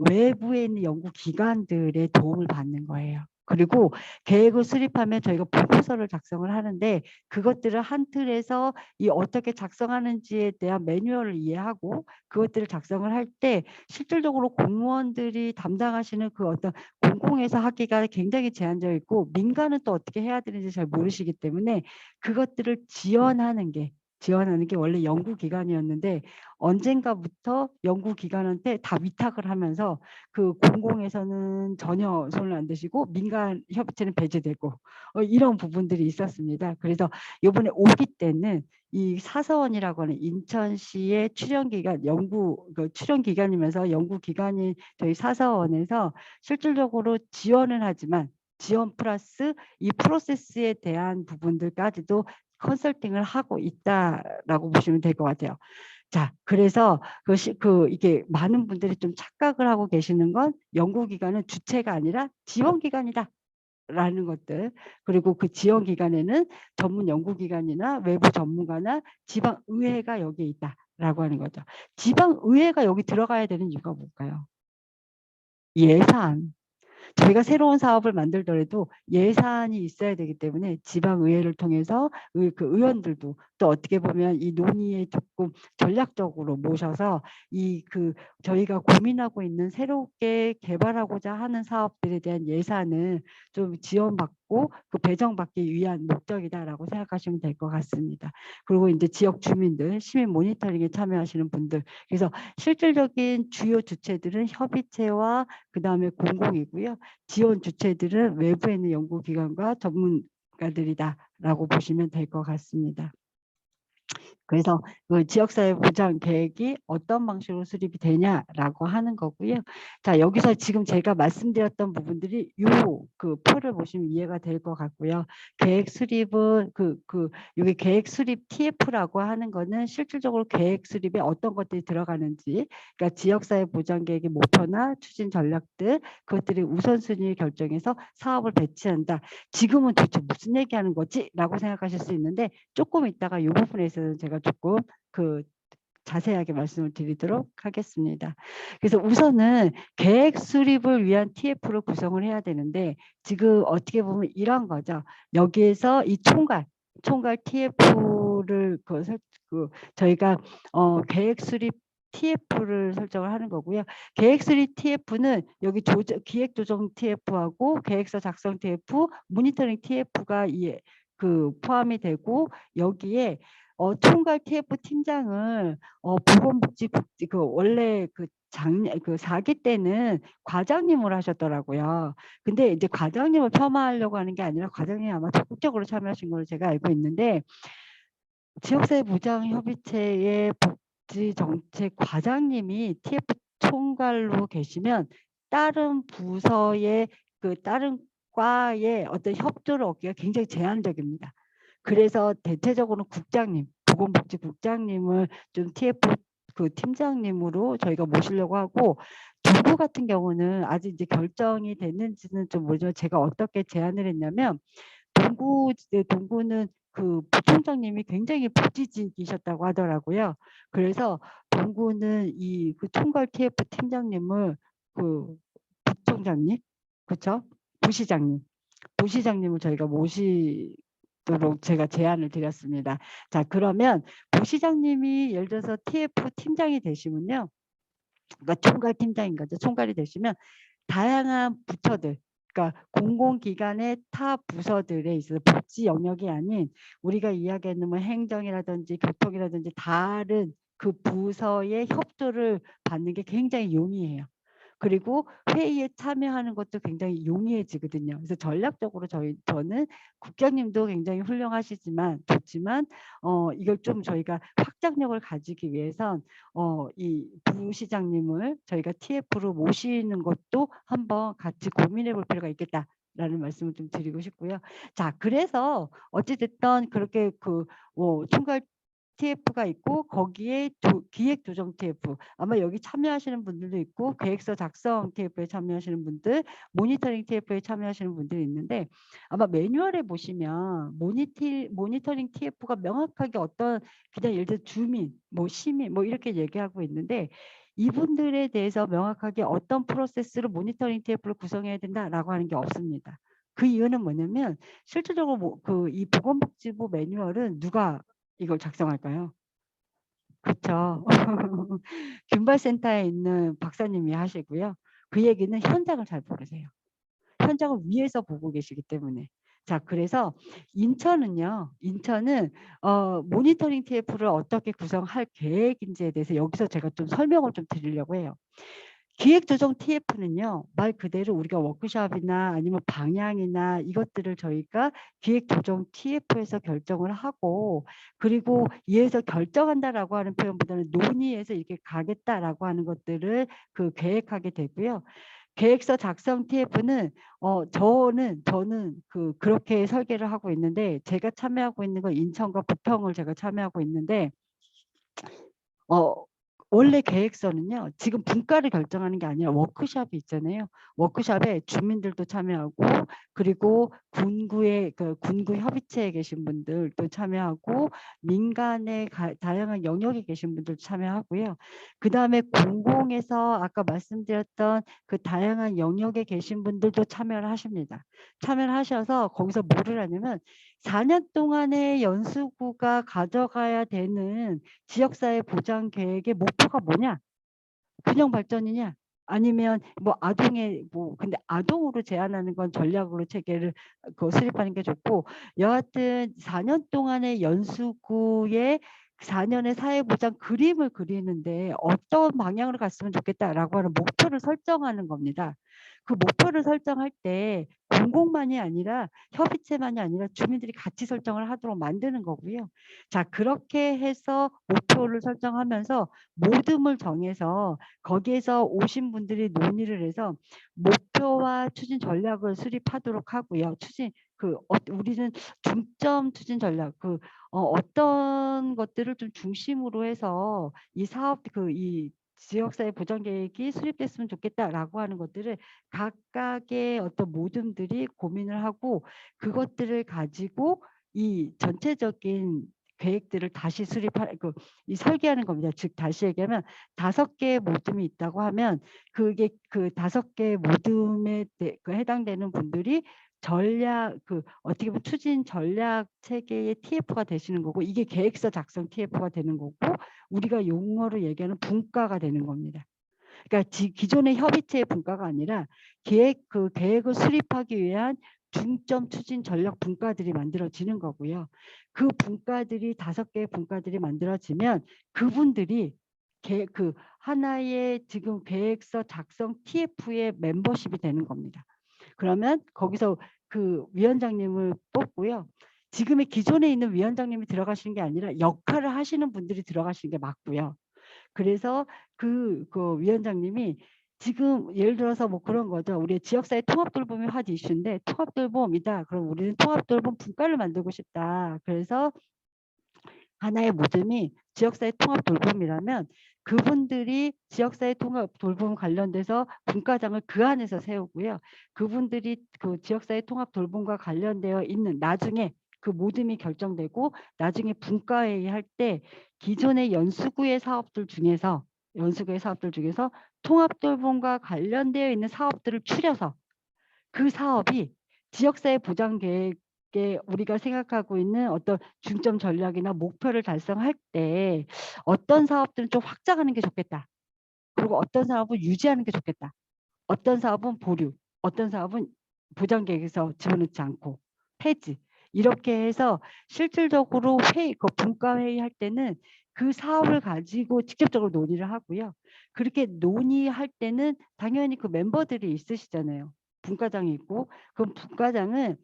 외부에 있는 연구 기관들의 도움을 받는 거예요. 그리고 계획을 수립하면 저희가 보고서를 작성을 하는데 그것들을 한 틀에서 이 어떻게 작성하는지에 대한 매뉴얼을 이해하고 그것들을 작성을 할 때 실질적으로 공무원들이 담당하시는 그 어떤 공공에서 하기가 굉장히 제한되어 있고 민간은 또 어떻게 해야 되는지 잘 모르시기 때문에 그것들을 지원하는 게 원래 연구기관이었는데 언젠가부터 연구기관한테 다 위탁을 하면서 그 공공에서는 전혀 손을 안 대시고 민간 협의체는 배제되고 이런 부분들이 있었습니다. 그래서 이번에 5기 때는 이 사서원이라고 하는 인천시의 출연기관 출연기관이면서 연구기관인 저희 사서원에서 실질적으로 지원을 하지만 지원 플러스 이 프로세스에 대한 부분들까지도 컨설팅을 하고 있다라고 보시면 될 것 같아요. 자, 그래서 이게 많은 분들이 좀 착각을 하고 계시는 건 연구기관은 주체가 아니라 지원기관이다. 라는 것들. 그리고 그 지원기관에는 전문 연구기관이나 외부 전문가나 지방의회가 여기에 있다라고 하는 거죠. 지방의회가 여기 들어가야 되는 이유가 뭘까요? 예산. 저희가 새로운 사업을 만들더라도 예산이 있어야 되기 때문에 지방의회를 통해서 의원들도 또 어떻게 보면 이 논의에 조금 전략적으로 모셔서 저희가 고민하고 있는 새롭게 개발하고자 하는 사업들에 대한 예산을 좀 지원받고 배정받기 위한 목적이다라고 생각하시면 될 것 같습니다. 그리고 이제 지역 주민들, 시민 모니터링에 참여하시는 분들, 그래서 실질적인 주요 주체들은 협의체와 그다음에 공공이고요. 지원 주체들은 외부에 있는 연구기관과 전문가들이다라고 보시면 될 것 같습니다. 그래서 그 지역사회 보장 계획이 어떤 방식으로 수립이 되냐라고 하는 거고요. 자, 여기서 지금 제가 말씀드렸던 부분들이 그 표를 보시면 이해가 될 것 같고요. 계획 수립은 여기 계획 수립 TF라고 하는 거는 실질적으로 계획 수립에 어떤 것들이 들어가는지, 그러니까 지역사회 보장 계획의 목표나 추진 전략들 그것들이 우선순위를 결정해서 사업을 배치한다. 지금은 도대체 무슨 얘기하는 거지?라고 생각하실 수 있는데 조금 있다가 이 부분에서는 제가 조금 자세하게 말씀을 드리도록 하겠습니다. 그래서 우선은 계획 수립을 위한 TF를 구성을 해야 되는데 지금 어떻게 보면 이런 거죠. 여기에서 이 총괄 TF를 저희가 계획 수립 TF를 설정을 하는 거고요. 계획 수립 TF는 여기 기획 조정 TF하고 계획서 작성 TF, 모니터링 TF가 포함이 되고 여기에 총괄 TF 팀장을 보건복지 원래 그 4기 때는 과장님을 하셨더라고요. 근데 이제 과장님을 폄하하려고 하는 게 아니라 과장님이 아마 적극적으로 참여하신 걸로 제가 알고 있는데, 지역사회 보장협의체의 복지정책 과장님이 TF 총괄로 계시면 다른 부서의 다른 과의 어떤 협조를 얻기가 굉장히 제한적입니다. 그래서 대체적으로 국장님, 보건복지국장님을 좀 TF 팀장님으로 저희가 모시려고 하고, 동구 같은 경우는 아직 이제 결정이 됐는지는 좀 모르지만 제가 어떻게 제안을 했냐면, 동구는 부총장님이 굉장히 부지직이셨다고 하더라고요. 그래서 동구는 총괄 TF 팀장님을 부총장님, 그렇죠? 부시장님을 저희가 모시도록 제가 제안을 드렸습니다. 자, 그러면 부시장님이 예를 들어서 TF 팀장이 되시면요, 그러니까 총괄 팀장인 거죠. 총괄이 되시면 다양한 부처들, 그러니까 공공기관의 타 부서들에 있어서 복지 영역이 아닌 우리가 이야기하는 뭐 행정이라든지 교통이라든지 다른 그 부서의 협조를 받는 게 굉장히 용이해요. 그리고 회의에 참여하는 것도 굉장히 용이해지거든요. 그래서 전략적으로 저는 국장님도 굉장히 훌륭하시지만 좋지만 이걸 좀 저희가 확장력을 가지기 위해선 이 부시장님을 저희가 TF로 모시는 것도 한번 같이 고민해 볼 필요가 있겠다라는 말씀을 좀 드리고 싶고요. 자, 그래서 어찌됐든 그렇게 총괄 TF가 있고 거기에 기획조정 TF, 아마 여기 참여하시는 분들도 있고 계획서 작성 TF에 참여하시는 분들, 모니터링 TF에 참여하시는 분들이 있는데, 아마 매뉴얼에 보시면 모니터링 TF가 명확하게 어떤, 그냥 예를 들어 주민, 뭐 시민 뭐 이렇게 얘기하고 있는데, 이분들에 대해서 명확하게 어떤 프로세스로 모니터링 TF를 구성해야 된다라고 하는 게 없습니다. 그 이유는 뭐냐면 실질적으로 이 보건복지부 매뉴얼은 누가 이걸 작성할까요? 그렇죠. 균발센터에 있는 박사님이 하시고요. 그 얘기는 현장을 잘 모르세요. 현장을 위에서 보고 계시기 때문에. 자, 그래서 인천은 모니터링 TF를 어떻게 구성할 계획인지에 대해서 여기서 제가 좀 설명을 좀 드리려고 해요. 기획조정 TF는요, 말 그대로 우리가 워크숍이나 아니면 방향이나 이것들을 저희가 기획조정 TF에서 결정을 하고, 그리고 이에서 결정한다라고 하는 표현보다는 논의해서 이렇게 가겠다라고 하는 것들을 계획하게 되고요. 계획서 작성 TF는 저는 그렇게 설계를 하고 있는데, 제가 참여하고 있는 건 인천과 부평을 제가 참여하고 있는데, 어, 원래 계획서는요, 지금 분과를 결정하는 게 아니라 워크숍이 있잖아요. 워크숍에 주민들도 참여하고, 그리고 군구 협의체에 계신 분들도 참여하고, 민간의 다양한 영역에 계신 분들도 참여하고요. 그 다음에 공공에서 아까 말씀드렸던 그 다양한 영역에 계신 분들도 참여를 하십니다. 참여를 하셔서 거기서 뭐를 하냐면 4년 동안의 연수구가 가져가야 되는 지역사회 보장 계획의 목표가 뭐냐? 균형 발전이냐? 아니면 뭐 근데 아동으로 제한하는 건 전략으로 체계를 수립하는 게 좋고, 여하튼 4년 동안의 연수구의 4년의 사회보장 그림을 그리는데 어떤 방향으로 갔으면 좋겠다라고 하는 목표를 설정하는 겁니다. 그 목표를 설정할 때 공공만이 아니라 협의체만이 아니라 주민들이 같이 설정을 하도록 만드는 거고요. 자, 그렇게 해서 목표를 설정하면서 모둠을 정해서 거기에서 오신 분들이 논의를 해서 목표와 추진 전략을 수립하도록 하고요. 우리는 중점 추진 전략, 어떤 것들을 좀 중심으로 해서 이 지역사회 보장 계획이 수립됐으면 좋겠다라고 하는 것들을 각각의 어떤 모둠들이 고민을 하고, 그것들을 가지고 이 전체적인 계획들을 다시 설계하는 겁니다. 즉 다시 얘기하면 5개의 모둠이 있다고 하면 그게 그 5개의 모둠에 해당되는 분들이 어떻게 보면 추진 전략 체계의 TF가 되시는 거고, 이게 계획서 작성 TF가 되는 거고, 우리가 용어로 얘기하는 분과가 되는 겁니다. 그러니까 기존의 협의체의 분과가 아니라 계획을 수립하기 위한 중점 추진 전략 분과들이 만들어지는 거고요. 그 분과들이 5개의 분과들이 만들어지면 그분들이 그 하나의 지금 계획서 작성 TF의 멤버십이 되는 겁니다. 그러면 거기서 그 위원장님을 뽑고요. 지금의 기존에 있는 위원장님이 들어가시는 게 아니라 역할을 하시는 분들이 들어가시는 게 맞고요. 그래서 그 위원장님이 지금 예를 들어서 뭐 그런 거죠. 우리 지역사회 통합돌봄이 핫 이슈인데 통합돌봄이다. 그럼 우리는 통합돌봄 분과를 만들고 싶다. 그래서 하나의 모듬이 지역사회 통합돌봄이라면 그분들이 지역사회 통합돌봄 관련돼서 분과장을 그 안에서 세우고요. 그분들이 그 지역사회 통합돌봄과 관련되어 있는 나중에 그 모듬이 결정되고 나중에 분과회의 할 때 기존의 연수구의 사업들 중에서 통합돌봄과 관련되어 있는 사업들을 추려서 그 사업이 지역사회 보장계획에 우리가 생각하고 있는 어떤 중점 전략이나 목표를 달성할 때 어떤 사업들은 좀 확장하는 게 좋겠다. 그리고 어떤 사업은 유지하는 게 좋겠다. 어떤 사업은 보류, 어떤 사업은 보장계획에서 집어넣지 않고 폐지. 이렇게 해서 실질적으로 그 분과회의 할 때는 그 사업을 가지고 직접적으로 논의를 하고요. 그렇게 논의할 때는 당연히 그 멤버들이 있으시잖아요. 분과장이 있고 그럼 분과장은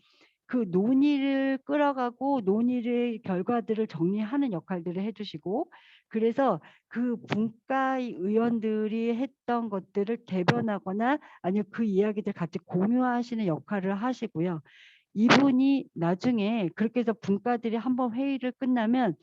그 논의를 끌어가고 논의의 결과들을 정리하는 역할들을 해주시고 그래서 그 분과 의원들이 했던 것들을 대변하거나 아니면 그 이야기들 같이 공유하시는 역할을 하시고요. 이분이 나중에 그렇게 해서 분과들이 한번 회의를 끝나면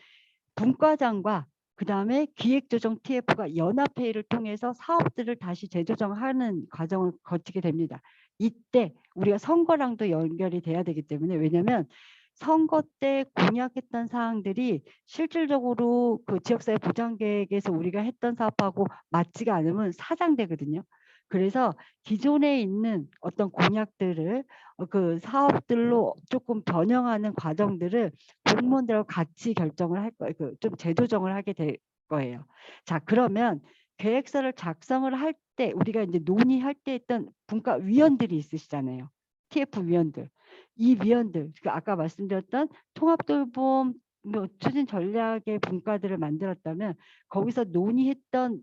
분과장과 그다음에 기획조정 TF가 연합회의를 통해서 사업들을 다시 재조정하는 과정을 거치게 됩니다. 이때 우리가 선거랑도 연결이 돼야 되기 때문에 왜냐하면 선거 때 공약했던 사항들이 실질적으로 그 지역사회 보장계획에서 우리가 했던 사업하고 맞지가 않으면 사장되거든요. 그래서 기존에 있는 어떤 공약들을 그 사업들로 조금 변형하는 과정들을 공무원들하고 같이 결정을 할 거예요. 좀 재조정을 하게 될 거예요. 자, 그러면 계획서를 작성을 할 때 우리가 이제 논의할 때 했던 분과 위원들이 있으시잖아요. TF 위원들. 이 위원들, 그 아까 말씀드렸던 통합돌봄 뭐 추진 전략의 분과들을 만들었다면 거기서 논의했던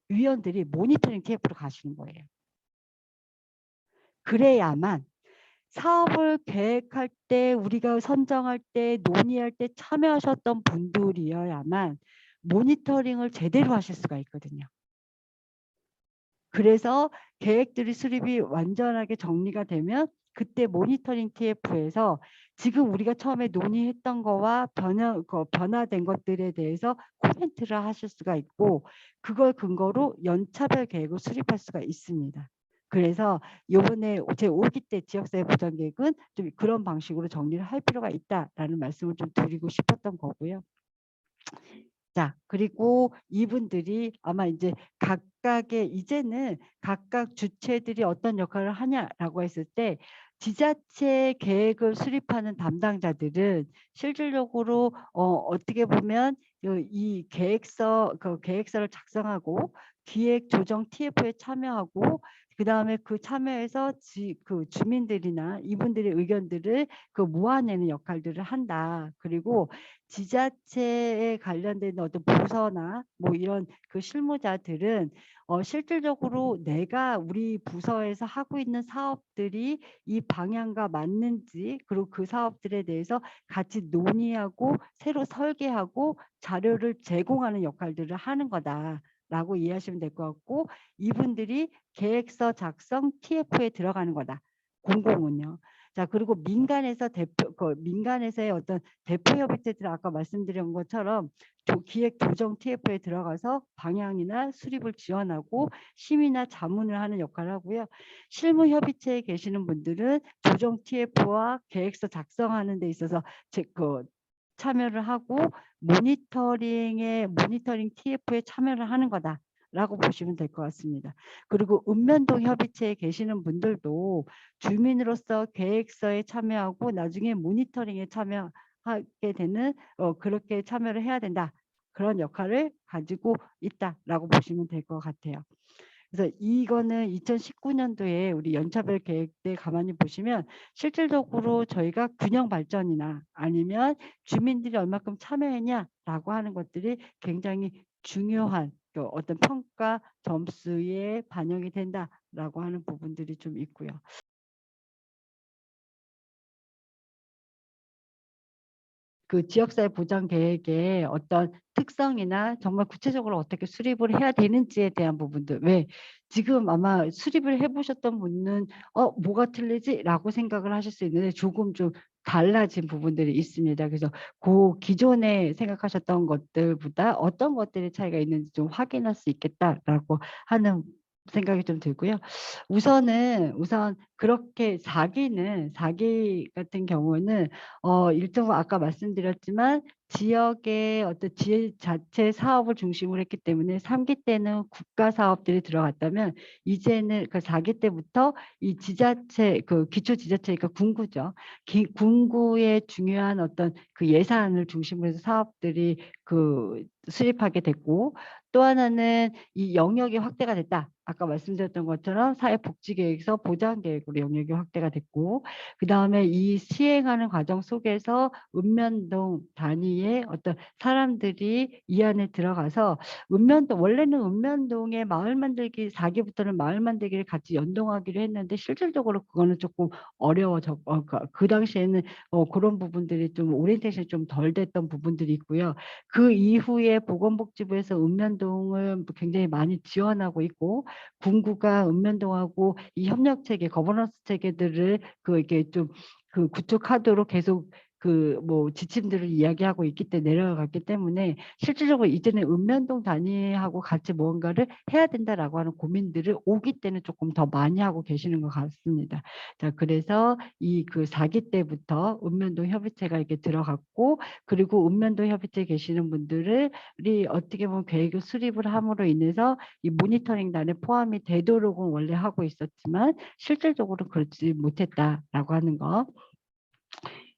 위원들이 모니터링 TF로 가시는 거예요. 그래야만 사업을 계획할 때 우리가 선정할 때 논의할 때 참여하셨던 분들이어야만 모니터링을 제대로 하실 수가 있거든요. 그래서 계획들이 수립이 완전하게 정리가 되면 그때 모니터링 TF에서 지금 우리가 처음에 논의했던 거와 변화된 것들에 대해서 코멘트를 하실 수가 있고 그걸 근거로 연차별 계획을 수립할 수가 있습니다. 그래서 요번에 제 5기 때 지역사회 보장 계획은 좀 그런 방식으로 정리를 할 필요가 있다라는 말씀을 좀 드리고 싶었던 거고요. 자, 그리고 이분들이 아마 이제 각각의 이제는 각각 주체들이 어떤 역할을 하냐라고 했을 때 지자체 계획을 수립하는 담당자들은 실질적으로 어떻게 보면 이 계획서를 작성하고 기획 조정 TF에 참여하고 그다음에 그 참여해서 그 주민들이나 이분들의 의견들을 그 모아내는 역할들을 한다. 그리고 지자체에 관련된 어떤 부서나 뭐 이런 그 실무자들은 실질적으로 내가 우리 부서에서 하고 있는 사업들이 이 방향과 맞는지 그리고 그 사업들에 대해서 같이 논의하고 새로 설계하고 자료를 제공하는 역할들을 하는 거다라고 이해하시면 될 것 같고 이분들이 계획서 작성 TF에 들어가는 거다. 공공은요. 자, 그리고 민간에서의 어떤 대표 협의체들 아까 말씀드린 것처럼 기획 조정 TF에 들어가서 방향이나 수립을 지원하고 심의나 자문을 하는 역할을 하고요. 실무 협의체에 계시는 분들은 조정 TF와 계획서 작성하는 데 있어서 참여를 하고 모니터링 TF에 참여를 하는 거다. 라고 보시면 될 것 같습니다. 그리고 읍면동 협의체에 계시는 분들도 주민으로서 계획서에 참여하고 나중에 모니터링에 참여하게 되는 그렇게 참여를 해야 된다. 그런 역할을 가지고 있다라고 보시면 될 것 같아요. 그래서 이거는 2019년도에 우리 연차별 계획 때 가만히 보시면 실질적으로 저희가 균형 발전이나 아니면 주민들이 얼마큼 참여했냐라고 하는 것들이 굉장히 중요한 그 어떤 평가 점수에 반영이 된다라고 하는 부분들이 좀 있고요. 그 지역사회 보장 계획의 어떤 특성이나 정말 구체적으로 어떻게 수립을 해야 되는지에 대한 부분들. 왜 지금 아마 수립을 해보셨던 분은 뭐가 틀리지라고 생각을 하실 수 있는데 조금 좀 달라진 부분들이 있습니다. 그래서 그 기존에 생각하셨던 것들보다 어떤 것들이 차이가 있는지 좀 확인할 수 있겠다라고 하는 생각이 좀 들고요. 우선 그렇게 사기 같은 경우는 일정 아까 말씀드렸지만 지역의 어떤 지자체 사업을 중심으로 했기 때문에 3기 때는 국가 사업들이 들어갔다면 이제는 그 4기 때부터 이 지자체 그 기초 지자체니까 군구죠. 군구의 중요한 어떤 그 예산을 중심으로 해서 사업들이 그 수립하게 됐고 또 하나는 이 영역이 확대가 됐다. 아까 말씀드렸던 것처럼 사회복지계획에서 보장계획으로 영역이 확대가 됐고 그다음에 이 시행하는 과정 속에서 읍면동 단위의 어떤 사람들이 이 안에 들어가서 원래는 읍면동의 마을 만들기 4기부터는 마을 만들기를 같이 연동하기로 했는데 실질적으로 그거는 조금 어려워져 그 당시에는 그런 부분들이 좀 오리엔테이션이 좀 덜 됐던 부분들이 있고요. 그 이후에 보건복지부에서 읍면동을 굉장히 많이 지원하고 있고 군구가 읍면동하고 이 협력 체계, 거버넌스 체계들을 그 이게 좀 그 구축하도록 계속 그 뭐 지침들을 이야기하고 있기 때문에 내려갔기 때문에 실질적으로 이제는 읍면동 단위하고 같이 무언가를 해야 된다라고 하는 고민들을 5기 때는 조금 더 많이 하고 계시는 것 같습니다. 자, 그래서 이 그 4기 때부터 읍면동 협의체가 이렇게 들어갔고 그리고 읍면동 협의체에 계시는 분들이 어떻게 보면 계획을 수립을 함으로 인해서 이 모니터링단에 포함이 되도록은 원래 하고 있었지만 실질적으로 그렇지 못했다라고 하는 거.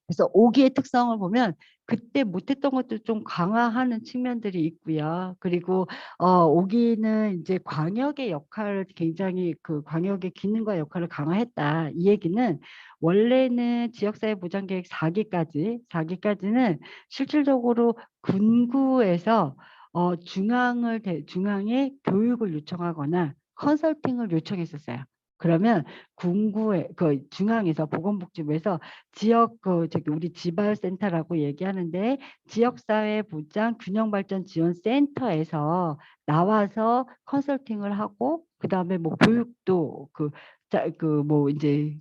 그래서 5기의 특성을 보면 그때 못했던 것들 좀 강화하는 측면들이 있고요. 그리고 5기는 이제 광역의 역할을 굉장히 그 광역의 기능과 역할을 강화했다. 이 얘기는 원래는 지역사회 보장계획 4기까지는 실질적으로 군구에서 중앙에 교육을 요청하거나 컨설팅을 요청했었어요. 그러면 군구의 그 중앙에서 보건복지부에서 지역 그 저기 우리 지발센터라고 얘기하는데 지역사회 보장 균형발전 지원센터에서 나와서 컨설팅을 하고 그다음에 뭐 교육도 그 뭐 이제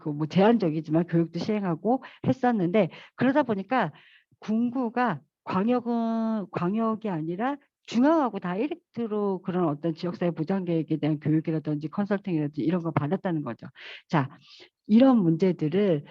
뭐 제한적이지만 교육도 시행하고 했었는데 그러다 보니까 군구가 광역이 아니라 중앙하고 다이렉트로 그런 어떤 지역사회 보장 계획에 대한 교육이라든지 컨설팅이라든지 이런 걸 받았다는 거죠. 자, 이런 문제들을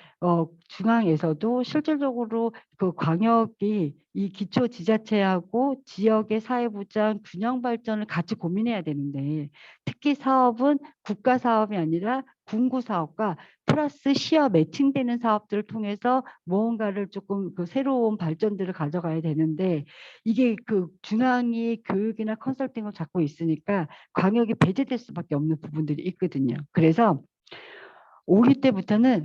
중앙에서도 실질적으로 그 광역이 이 기초 지자체하고 지역의 사회보장 균형 발전을 같이 고민해야 되는데 특히 사업은 국가 사업이 아니라 군구 사업과 플러스 시와 매칭되는 사업들을 통해서 무언가를 조금 그 새로운 발전들을 가져가야 되는데 이게 그 중앙이 교육이나 컨설팅을 잡고 있으니까 광역이 배제될 수밖에 없는 부분들이 있거든요. 그래서 5기 때부터는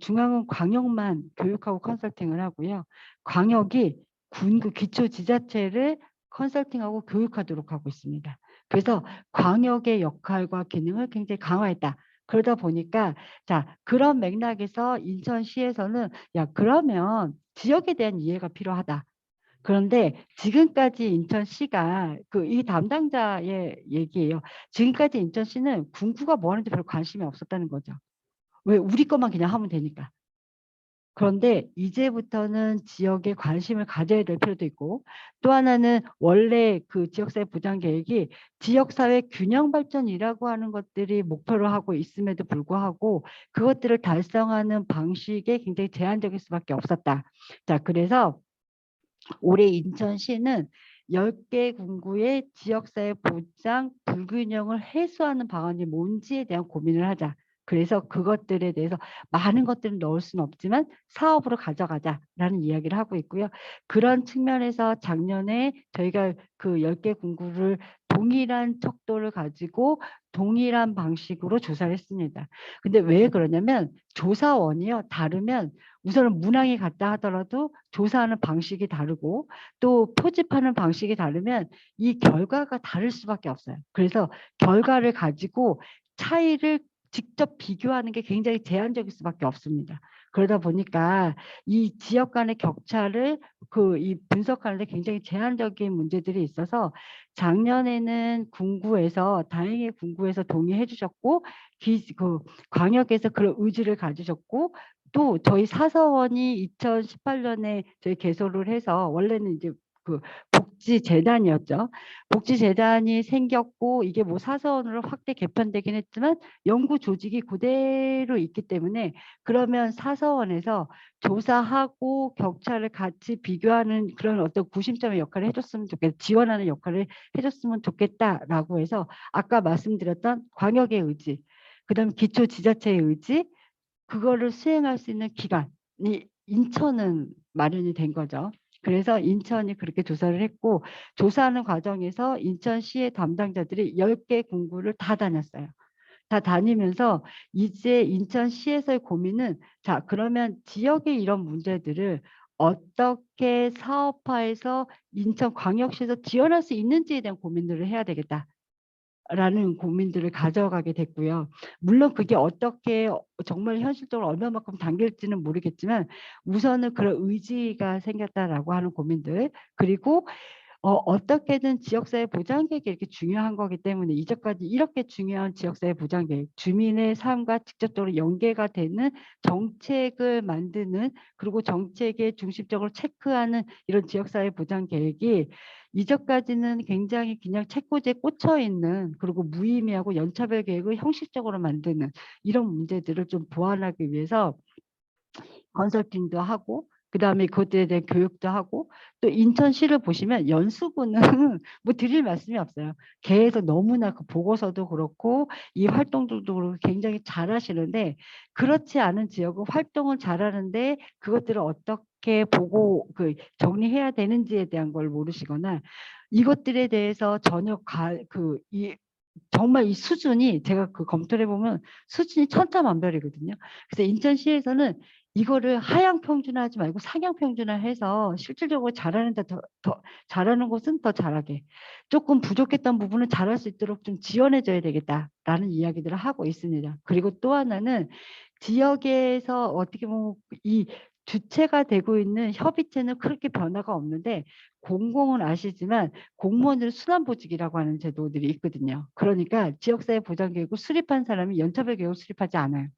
중앙은 광역만 교육하고 컨설팅을 하고요. 광역이 군구 기초 지자체를 컨설팅하고 교육하도록 하고 있습니다. 그래서 광역의 역할과 기능을 굉장히 강화했다. 그러다 보니까 자 그런 맥락에서 인천시에서는 야 그러면 지역에 대한 이해가 필요하다. 그런데 지금까지 인천시가 그 이 담당자의 얘기예요. 지금까지 인천시는 군구가 뭐 하는지 별로 관심이 없었다는 거죠. 왜 우리 것만 그냥 하면 되니까. 그런데 이제부터는 지역에 관심을 가져야 될 필요도 있고 또 하나는 원래 그 지역사회 보장 계획이 지역사회 균형 발전이라고 하는 것들이 목표로 하고 있음에도 불구하고 그것들을 달성하는 방식에 굉장히 제한적일 수밖에 없었다. 자, 그래서 올해 인천시는 10개 군구의 지역사회 보장 불균형을 해소하는 방안이 뭔지에 대한 고민을 하자. 그래서 그것들에 대해서 많은 것들을 넣을 수는 없지만 사업으로 가져가자라는 이야기를 하고 있고요. 그런 측면에서 작년에 저희가 그 10개 군구를 동일한 척도를 가지고 동일한 방식으로 조사를 했습니다. 근데 왜 그러냐면 조사원이요. 다르면 우선은 문항이 같다 하더라도 조사하는 방식이 다르고 또 표집하는 방식이 다르면 이 결과가 다를 수밖에 없어요. 그래서 결과를 가지고 차이를 직접 비교하는 게 굉장히 제한적일 수밖에 없습니다. 그러다 보니까 이 지역 간의 격차를 이 분석하는데 굉장히 제한적인 문제들이 있어서 작년에는 군구에서 다행히 군구에서 동의해 주셨고 광역에서 그런 의지를 가지셨고 또 저희 사서원이 2018년에 저희 개소를 해서 원래는 이제 그 복지재단이었죠. 복지재단이 생겼고 이게 뭐 사서원으로 확대 개편되긴 했지만 연구 조직이 그대로 있기 때문에 그러면 사서원에서 조사하고 격차를 같이 비교하는 그런 어떤 구심점의 역할을 해줬으면 좋겠다. 지원하는 역할을 해줬으면 좋겠다라고 해서 아까 말씀드렸던 광역의 의지, 그다음 기초지자체의 의지, 그거를 수행할 수 있는 기관이 인천은 마련이 된 거죠. 그래서 인천이 그렇게 조사를 했고 조사하는 과정에서 인천시의 담당자들이 10개 군구를 다 다녔어요. 다 다니면서 이제 인천시에서의 고민은 자 그러면 지역의 이런 문제들을 어떻게 사업화해서 인천광역시에서 지원할 수 있는지에 대한 고민들을 해야 되겠다. 라는 고민들을 가져가게 됐고요. 물론 그게 어떻게 정말 현실적으로 얼마만큼 당길지는 모르겠지만 우선은 그런 의지가 생겼다라고 하는 고민들 그리고 어떻게든 지역사회 보장계획이 이렇게 중요한 거기 때문에 이제까지 이렇게 중요한 지역사회 보장계획, 주민의 삶과 직접적으로 연계가 되는 정책을 만드는 그리고 정책에 중심적으로 체크하는 이런 지역사회 보장계획이 이전까지는 굉장히 그냥 책꽂이에 꽂혀 있는 그리고 무의미하고 연차별 계획을 형식적으로 만드는 이런 문제들을 좀 보완하기 위해서 컨설팅도 하고 그다음에 그것들에 대한 교육도 하고 또 인천시를 보시면 연수구는 뭐 드릴 말씀이 없어요. 계속 너무나 그 보고서도 그렇고 이 활동들도 그렇고 굉장히 잘하시는데 그렇지 않은 지역은 활동을 잘하는데 그것들을 어떻게 보고 정리해야 되는지에 대한 걸 모르시거나 이것들에 대해서 전혀 정말 이 수준이 제가 검토를 해보면 수준이 천차만별이거든요. 그래서 인천시에서는 이거를 하향 평준화하지 말고 상향 평준화해서 실질적으로 잘하는데 더 잘하는 곳은 더 잘하게 조금 부족했던 부분을 잘할 수 있도록 좀 지원해줘야 되겠다라는 이야기들을 하고 있습니다. 그리고 또 하나는 지역에서 어떻게 보면 이 주체가 되고 있는 협의체는 그렇게 변화가 없는데 공공은 아시지만 공무원들 순환보직이라고 하는 제도들이 있거든요. 그러니까 지역사회 보장계획을 수립한 사람이 연차별 계획을 수립하지 않아요.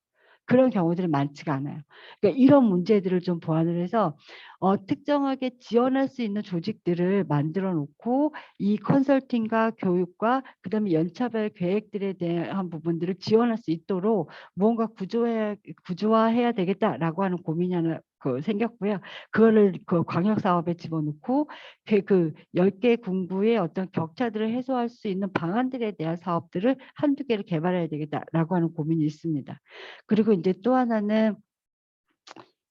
그런 경우들이 많지가 않아요. 그러니까 이런 문제들을 좀 보완을 해서 특정하게 지원할 수 있는 조직들을 만들어 놓고 이 컨설팅과 교육과 그다음에 연차별 계획들에 대한 부분들을 지원할 수 있도록 무언가 구조화해야 되겠다라고 하는 고민이 하나 생겼고요. 그거를 광역 사업에 집어넣고 그 10개 군구의 어떤 격차들을 해소할 수 있는 방안들에 대한 사업들을 한두 개를 개발해야 되겠다라고 하는 고민이 있습니다. 그리고 이제 또 하나는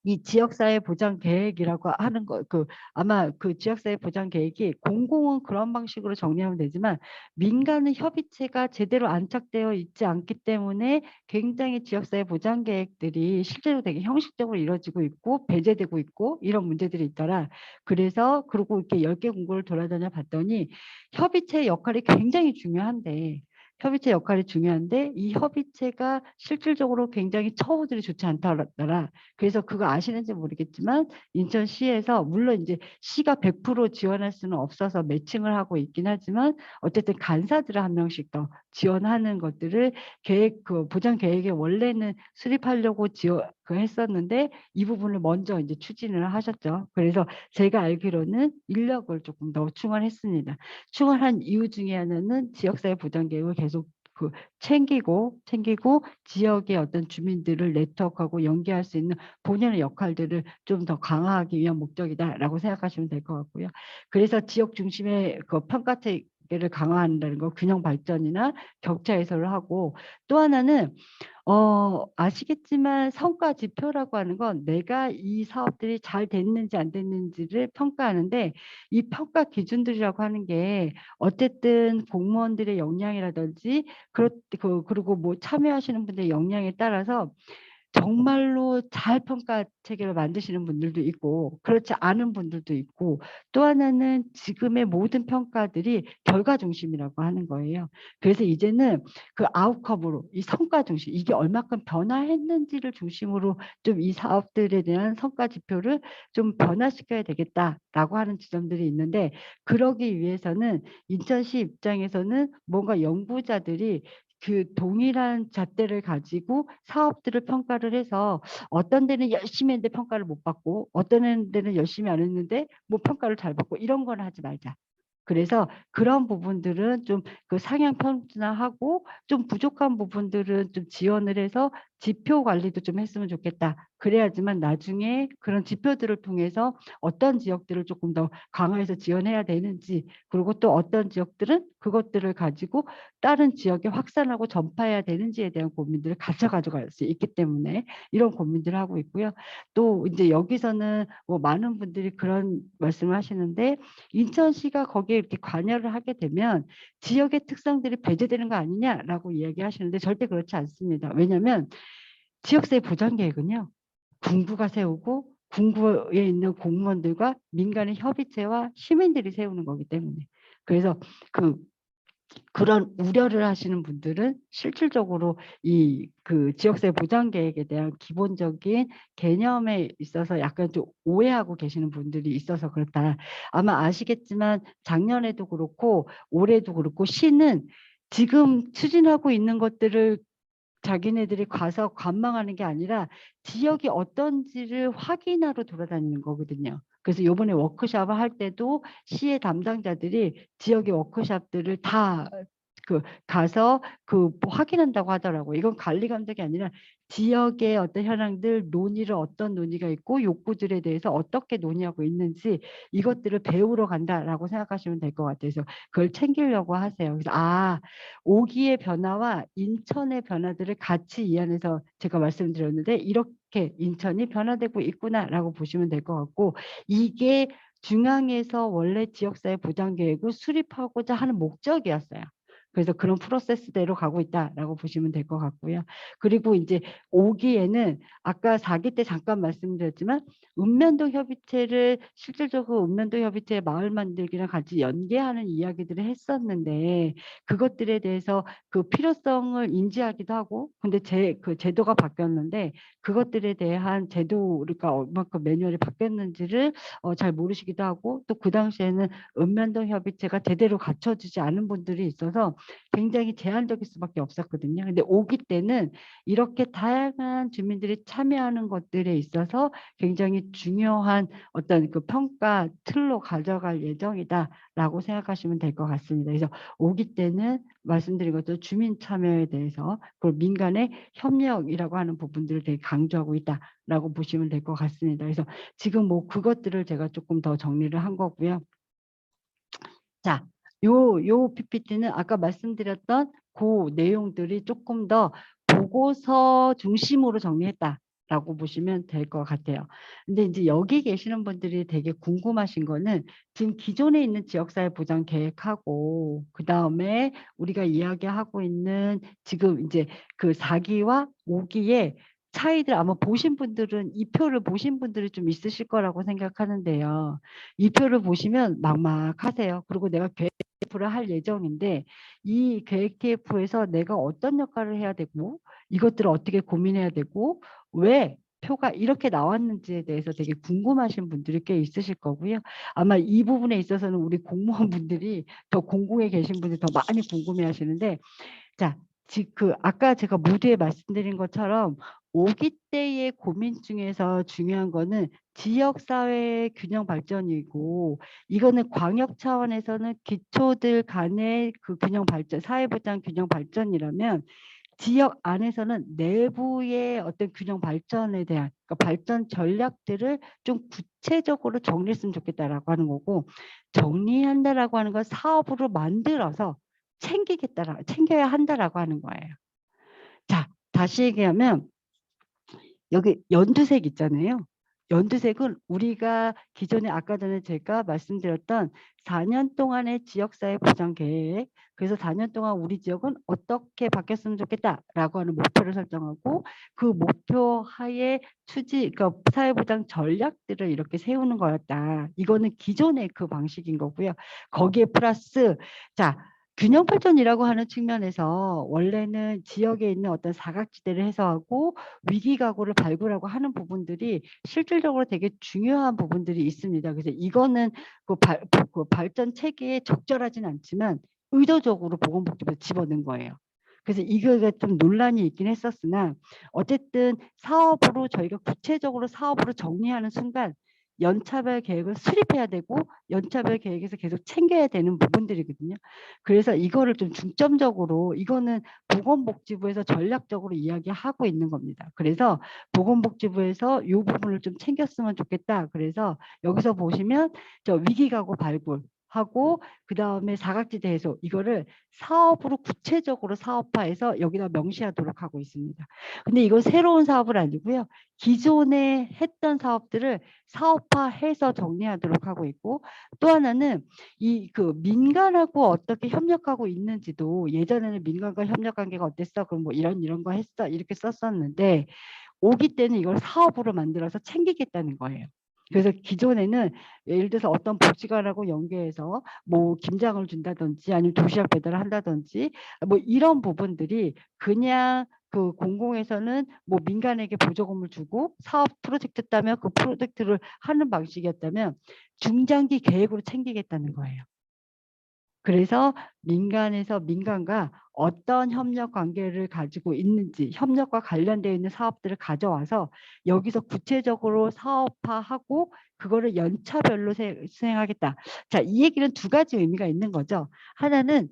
이 지역사회 보장 계획이라고 하는 거, 아마 그 지역사회 보장 계획이 공공은 그런 방식으로 정리하면 되지만 민간은 협의체가 제대로 안착되어 있지 않기 때문에 굉장히 지역사회 보장 계획들이 실제로 되게 형식적으로 이루어지고 있고 배제되고 있고 이런 문제들이 있더라. 그래서 그리고 이렇게 10개 군구를 돌아다녀 봤더니 협의체 역할이 굉장히 중요한데 협의체 역할이 중요한데 이 협의체가 실질적으로 굉장히 처우들이 좋지 않더라. 그래서 그거 아시는지 모르겠지만 인천시에서 물론 이제 시가 100% 지원할 수는 없어서 매칭을 하고 있긴 하지만 어쨌든 간사들을 한 명씩 더 지원하는 것들을 보장 계획에 원래는 수립하려고 했었는데 이 부분을 먼저 이제 추진을 하셨죠. 그래서 제가 알기로는 인력을 조금 더 충원했습니다. 충원한 이유 중에 하나는 지역사회 보장 계획을 계속 챙기고 지역의 어떤 주민들을 네트워크하고 연계할 수 있는 본연의 역할들을 좀 더 강화하기 위한 목적이다라고 생각하시면 될 것 같고요. 그래서 지역 중심의 평가체 관계를 강화한다는 거, 균형 발전이나 격차 해소를 하고, 또 하나는 아시겠지만 성과 지표라고 하는 건 내가 이 사업들이 잘 됐는지 안 됐는지를 평가하는데, 이 평가 기준들이라고 하는 게 어쨌든 공무원들의 역량이라든지 그리고 뭐 참여하시는 분들의 역량에 따라서 정말로 잘 평가 체계를 만드시는 분들도 있고 그렇지 않은 분들도 있고, 또 하나는 지금의 모든 평가들이 결과 중심이라고 하는 거예요. 그래서 이제는 그 아웃컴으로 이 성과 중심, 이게 얼마큼 변화했는지를 중심으로 좀 이 사업들에 대한 성과 지표를 좀 변화시켜야 되겠다라고 하는 지점들이 있는데, 그러기 위해서는 인천시 입장에서는 뭔가 연구자들이 그 동일한 잣대를 가지고 사업들을 평가를 해서 어떤 데는 열심히 했는데 평가를 못 받고 어떤 데는 열심히 안 했는데 뭐 평가를 잘 받고, 이런 건 하지 말자. 그래서 그런 부분들은 좀 그 상향 평준화하고 좀 부족한 부분들은 좀 지원을 해서 지표 관리도 좀 했으면 좋겠다. 그래야지만 나중에 그런 지표들을 통해서 어떤 지역들을 조금 더 강화해서 지원해야 되는지, 그리고 또 어떤 지역들은 그것들을 가지고 다른 지역에 확산하고 전파해야 되는지에 대한 고민들을 같이 가져갈 수 있기 때문에 이런 고민들을 하고 있고요. 또 이제 여기서는 뭐 많은 분들이 그런 말씀을 하시는데, 인천시가 거기에 이렇게 관여를 하게 되면 지역의 특성들이 배제되는 거 아니냐라고 이야기하시는데 절대 그렇지 않습니다. 왜냐하면 지역사회 보장 계획은요, 군구가 세우고 군구에 있는 공무원들과 민간의 협의체와 시민들이 세우는 거기 때문에, 그래서 그런 우려를 하시는 분들은 실질적으로 이 그 지역사회 보장 계획에 대한 기본적인 개념에 있어서 약간 좀 오해하고 계시는 분들이 있어서 그렇다. 아마 아시겠지만 작년에도 그렇고 올해도 그렇고 시는 지금 추진하고 있는 것들을 자기네들이 가서 관망하는 게 아니라 지역이 어떤지를 확인하러 돌아다니는 거거든요. 그래서 요번에 워크숍을 할 때도 시의 담당자들이 지역의 워크숍들을 다 가서 확인한다고 하더라고요. 이건 관리 감독이 아니라 지역의 어떤 현황들, 논의를 어떤 논의가 있고 욕구들에 대해서 어떻게 논의하고 있는지 이것들을 배우러 간다라고 생각하시면 될 것 같아요. 그래서 그걸 챙기려고 하세요. 그래서 오기의 변화와 인천의 변화들을 같이 이해해서 제가 말씀드렸는데, 이렇게 인천이 변화되고 있구나라고 보시면 될 것 같고, 이게 중앙에서 원래 지역사회 보장계획을 수립하고자 하는 목적이었어요. 그래서 그런 프로세스대로 가고 있다라고 보시면 될 것 같고요. 그리고 이제 5기에는 아까 4기 때 잠깐 말씀드렸지만 읍면동 협의체를 실질적으로 읍면동 협의체 마을 만들기랑 같이 연계하는 이야기들을 했었는데, 그것들에 대해서 그 필요성을 인지하기도 하고, 근데 그 제도가 바뀌었는데 그것들에 대한 제도가 얼마큼 매뉴얼이 바뀌었는지를 잘 모르시기도 하고, 또 그 당시에는 읍면동 협의체가 제대로 갖춰지지 않은 분들이 있어서 굉장히 제한적일 수밖에 없었거든요. 근데 5기 때는 이렇게 다양한 주민들이 참여하는 것들에 있어서 굉장히 중요한 어떤 그 평가 틀로 가져갈 예정이다라고 생각하시면 될 것 같습니다. 그래서 5기 때는 말씀드린 것처럼 주민 참여에 대해서 그리고 민간의 협력이라고 하는 부분들을 되게 강조하고 있다라고 보시면 될 것 같습니다. 그래서 지금 뭐 그것들을 제가 조금 더 정리를 한 거고요. 자, 요 PPT는 아까 말씀드렸던 그 내용들이 조금 더 보고서 중심으로 정리했다라고 보시면 될 것 같아요. 근데 이제 여기 계시는 분들이 되게 궁금하신 거는 지금 기존에 있는 지역사회 보장 계획하고 그다음에 우리가 이야기하고 있는 지금 이제 그 4기와 5기의 차이들, 아마 보신 분들은 이 표를 보신 분들이 좀 있으실 거라고 생각하는데요. 이 표를 보시면 막막하세요. 그리고 내가 계획 TF를 할 예정인데 이 계획 TF에서 내가 어떤 역할을 해야 되고 이것들을 어떻게 고민해야 되고 왜 표가 이렇게 나왔는지에 대해서 되게 궁금하신 분들이 꽤 있으실 거고요. 아마 이 부분에 있어서는 우리 공무원분들이 더 공공에 계신 분들이 더 많이 궁금해 하시는데, 자, 아까 제가 모두에 말씀드린 것처럼 5기 때의 고민 중에서 중요한 거는 지역사회 균형 발전이고, 이거는 광역 차원에서는 기초들 간의 그 균형 발전, 사회보장 균형 발전이라면 지역 안에서는 내부의 어떤 균형 발전에 대한 그러니까 발전 전략들을 좀 구체적으로 정리했으면 좋겠다라고 하는 거고, 정리한다라고 하는 건 사업으로 만들어서 챙겨야 한다라고 하는 거예요. 자, 다시 얘기하면 여기 연두색 있잖아요. 연두색은 우리가 기존에 아까 전에 제가 말씀드렸던 4년 동안의 지역사회 보장 계획, 그래서 4년 동안 우리 지역은 어떻게 바뀌었으면 좋겠다라고 하는 목표를 설정하고 그 목표 하에 그러니까 사회보장 전략들을 이렇게 세우는 거였다. 이거는 기존의 그 방식인 거고요. 거기에 플러스 자, 균형 발전이라고 하는 측면에서 원래는 지역에 있는 어떤 사각지대를 해소하고 위기 각오를 발굴하고 하는 부분들이 실질적으로 되게 중요한 부분들이 있습니다. 그래서 이거는 그 발전 체계에 적절하진 않지만 의도적으로 보건복지부에 집어넣은 거예요. 그래서 이거가 좀 논란이 있긴 했었으나 어쨌든 사업으로 저희가 구체적으로 사업으로 정리하는 순간 연차별 계획을 수립해야 되고 연차별 계획에서 계속 챙겨야 되는 부분들이거든요. 그래서 이거를 좀 중점적으로 이거는 보건복지부에서 전략적으로 이야기하고 있는 겁니다. 그래서 보건복지부에서 이 부분을 좀 챙겼으면 좋겠다. 그래서 여기서 보시면 저 위기가구 발굴하고 그 다음에 사각지대 해소 이거를 사업으로 구체적으로 사업화해서 여기다 명시하도록 하고 있습니다. 근데 이건 새로운 사업은 아니고요. 기존에 했던 사업들을 사업화해서 정리하도록 하고 있고 또 하나는 이 그 민간하고 어떻게 협력하고 있는지도 예전에는 민간과 협력 관계가 어땠어? 그럼 뭐 이런 거 했어 이렇게 썼었는데 오기 때는 이걸 사업으로 만들어서 챙기겠다는 거예요. 그래서 기존에는 예를 들어서 어떤 복지관하고 연계해서 뭐 김장을 준다든지 아니면 도시락 배달을 한다든지 뭐 이런 부분들이 그냥 그 공공에서는 뭐 민간에게 보조금을 주고 사업 프로젝트 따면 그 프로젝트를 하는 방식이었다면 중장기 계획으로 챙기겠다는 거예요. 그래서 민간과 어떤 협력 관계를 가지고 있는지 협력과 관련되어 있는 사업들을 가져와서 여기서 구체적으로 사업화하고 그거를 연차별로 수행하겠다. 자, 이 얘기는 두 가지 의미가 있는 거죠. 하나는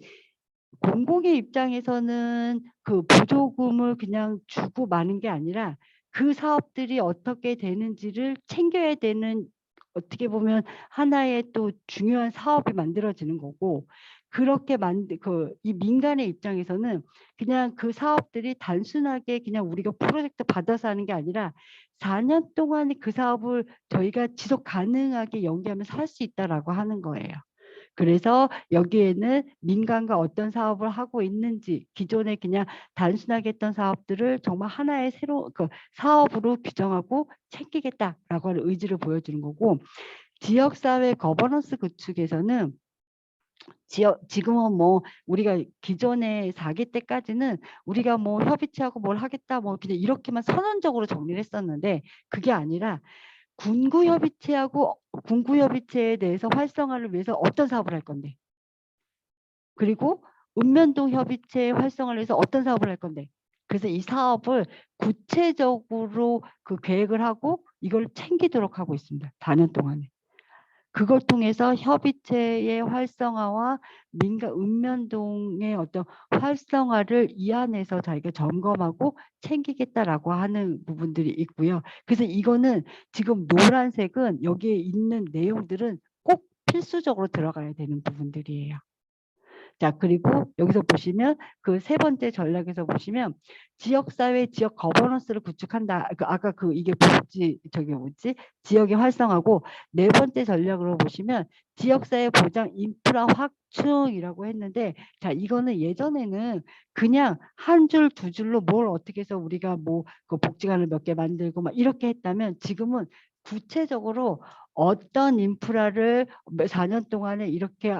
공공의 입장에서는 그 보조금을 그냥 주고 마는 게 아니라 그 사업들이 어떻게 되는지를 챙겨야 되는 어떻게 보면 하나의 또 중요한 사업이 만들어지는 거고 그렇게 이 민간의 입장에서는 그냥 그 사업들이 단순하게 그냥 우리가 프로젝트 받아서 하는 게 아니라 4년 동안 그 사업을 저희가 지속 가능하게 연계하면서 할 수 있다라고 하는 거예요. 그래서 여기에는 민간과 어떤 사업을 하고 있는지 기존에 그냥 단순하게 했던 사업들을 정말 하나의 사업으로 규정하고 챙기겠다라고 하는 의지를 보여주는 거고 지역사회 거버넌스 구축에서는 지금은 뭐 우리가 기존에 4기 때까지는 우리가 뭐 협의체하고 뭘 하겠다 뭐 그냥 이렇게만 선언적으로 정리를 했었는데 그게 아니라 군구협의체에 대해서 활성화를 위해서 어떤 사업을 할 건데 그리고 읍면동 협의체 활성화를 위해서 어떤 사업을 할 건데 그래서 이 사업을 구체적으로 그 계획을 하고 이걸 챙기도록 하고 있습니다. 4년 동안에. 그걸 통해서 협의체의 활성화와 읍면동의 어떤 활성화를 이 안에서 자기가 점검하고 챙기겠다라고 하는 부분들이 있고요. 그래서 이거는 지금 노란색은 여기에 있는 내용들은 꼭 필수적으로 들어가야 되는 부분들이에요. 자, 그리고 여기서 보시면 그 세 번째 전략에서 보시면 지역사회, 지역 거버넌스를 구축한다. 아까 이게 지역의 활성화고 네 번째 전략으로 보시면 지역사회 보장 인프라 확충이라고 했는데 자, 이거는 예전에는 그냥 한 줄, 두 줄로 뭘 어떻게 해서 우리가 뭐 그 복지관을 몇 개 만들고 막 이렇게 했다면 지금은 구체적으로 어떤 인프라를 4년 동안에 이렇게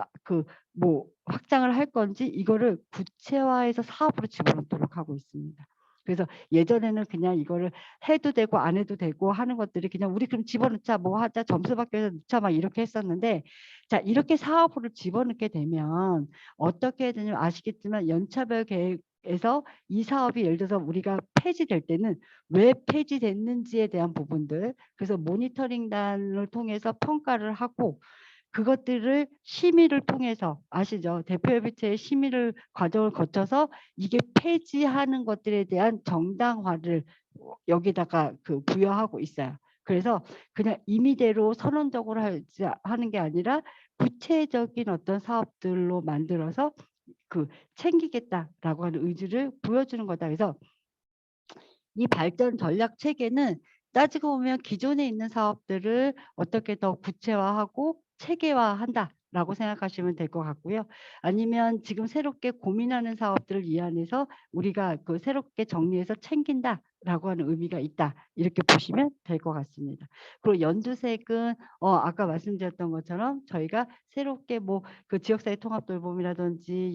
뭐 확장을 할 건지 이거를 구체화해서 사업으로 집어넣도록 하고 있습니다. 그래서 예전에는 그냥 이거를 해도 되고 안 해도 되고 하는 것들이 그냥 우리 그럼 집어넣자 뭐 하자 점수 바뀌어서 넣자 막 이렇게 했었는데 자 이렇게 사업으로 집어넣게 되면 어떻게 해야 되냐면 아시겠지만 연차별 계획에서 이 사업이 예를 들어서 우리가 폐지될 때는 왜 폐지됐는지에 대한 부분들 그래서 모니터링단을 통해서 평가를 하고 그것들을 심의를 통해서 아시죠? 대표협의체의 심의를 과정을 거쳐서 이게 폐지하는 것들에 대한 정당화를 여기다가 그 부여하고 있어요. 그래서 그냥 임의대로 선언적으로 하는 게 아니라 구체적인 어떤 사업들로 만들어서 그 챙기겠다라고 하는 의지를 보여주는 거다. 그래서 이 발전 전략 체계는 따지고 보면 기존에 있는 사업들을 어떻게 더 구체화하고 체계화한다라고 생각하시면 될 것 같고요. 아니면 지금 새롭게 고민하는 사업들을 이 안에서 우리가 그 새롭게 정리해서 챙긴다라고 하는 의미가 있다. 이렇게 보시면 될 것 같습니다. 그리고 연두색은 아까 말씀드렸던 것처럼 저희가 새롭게 뭐 그 지역사회 통합 돌봄이라든지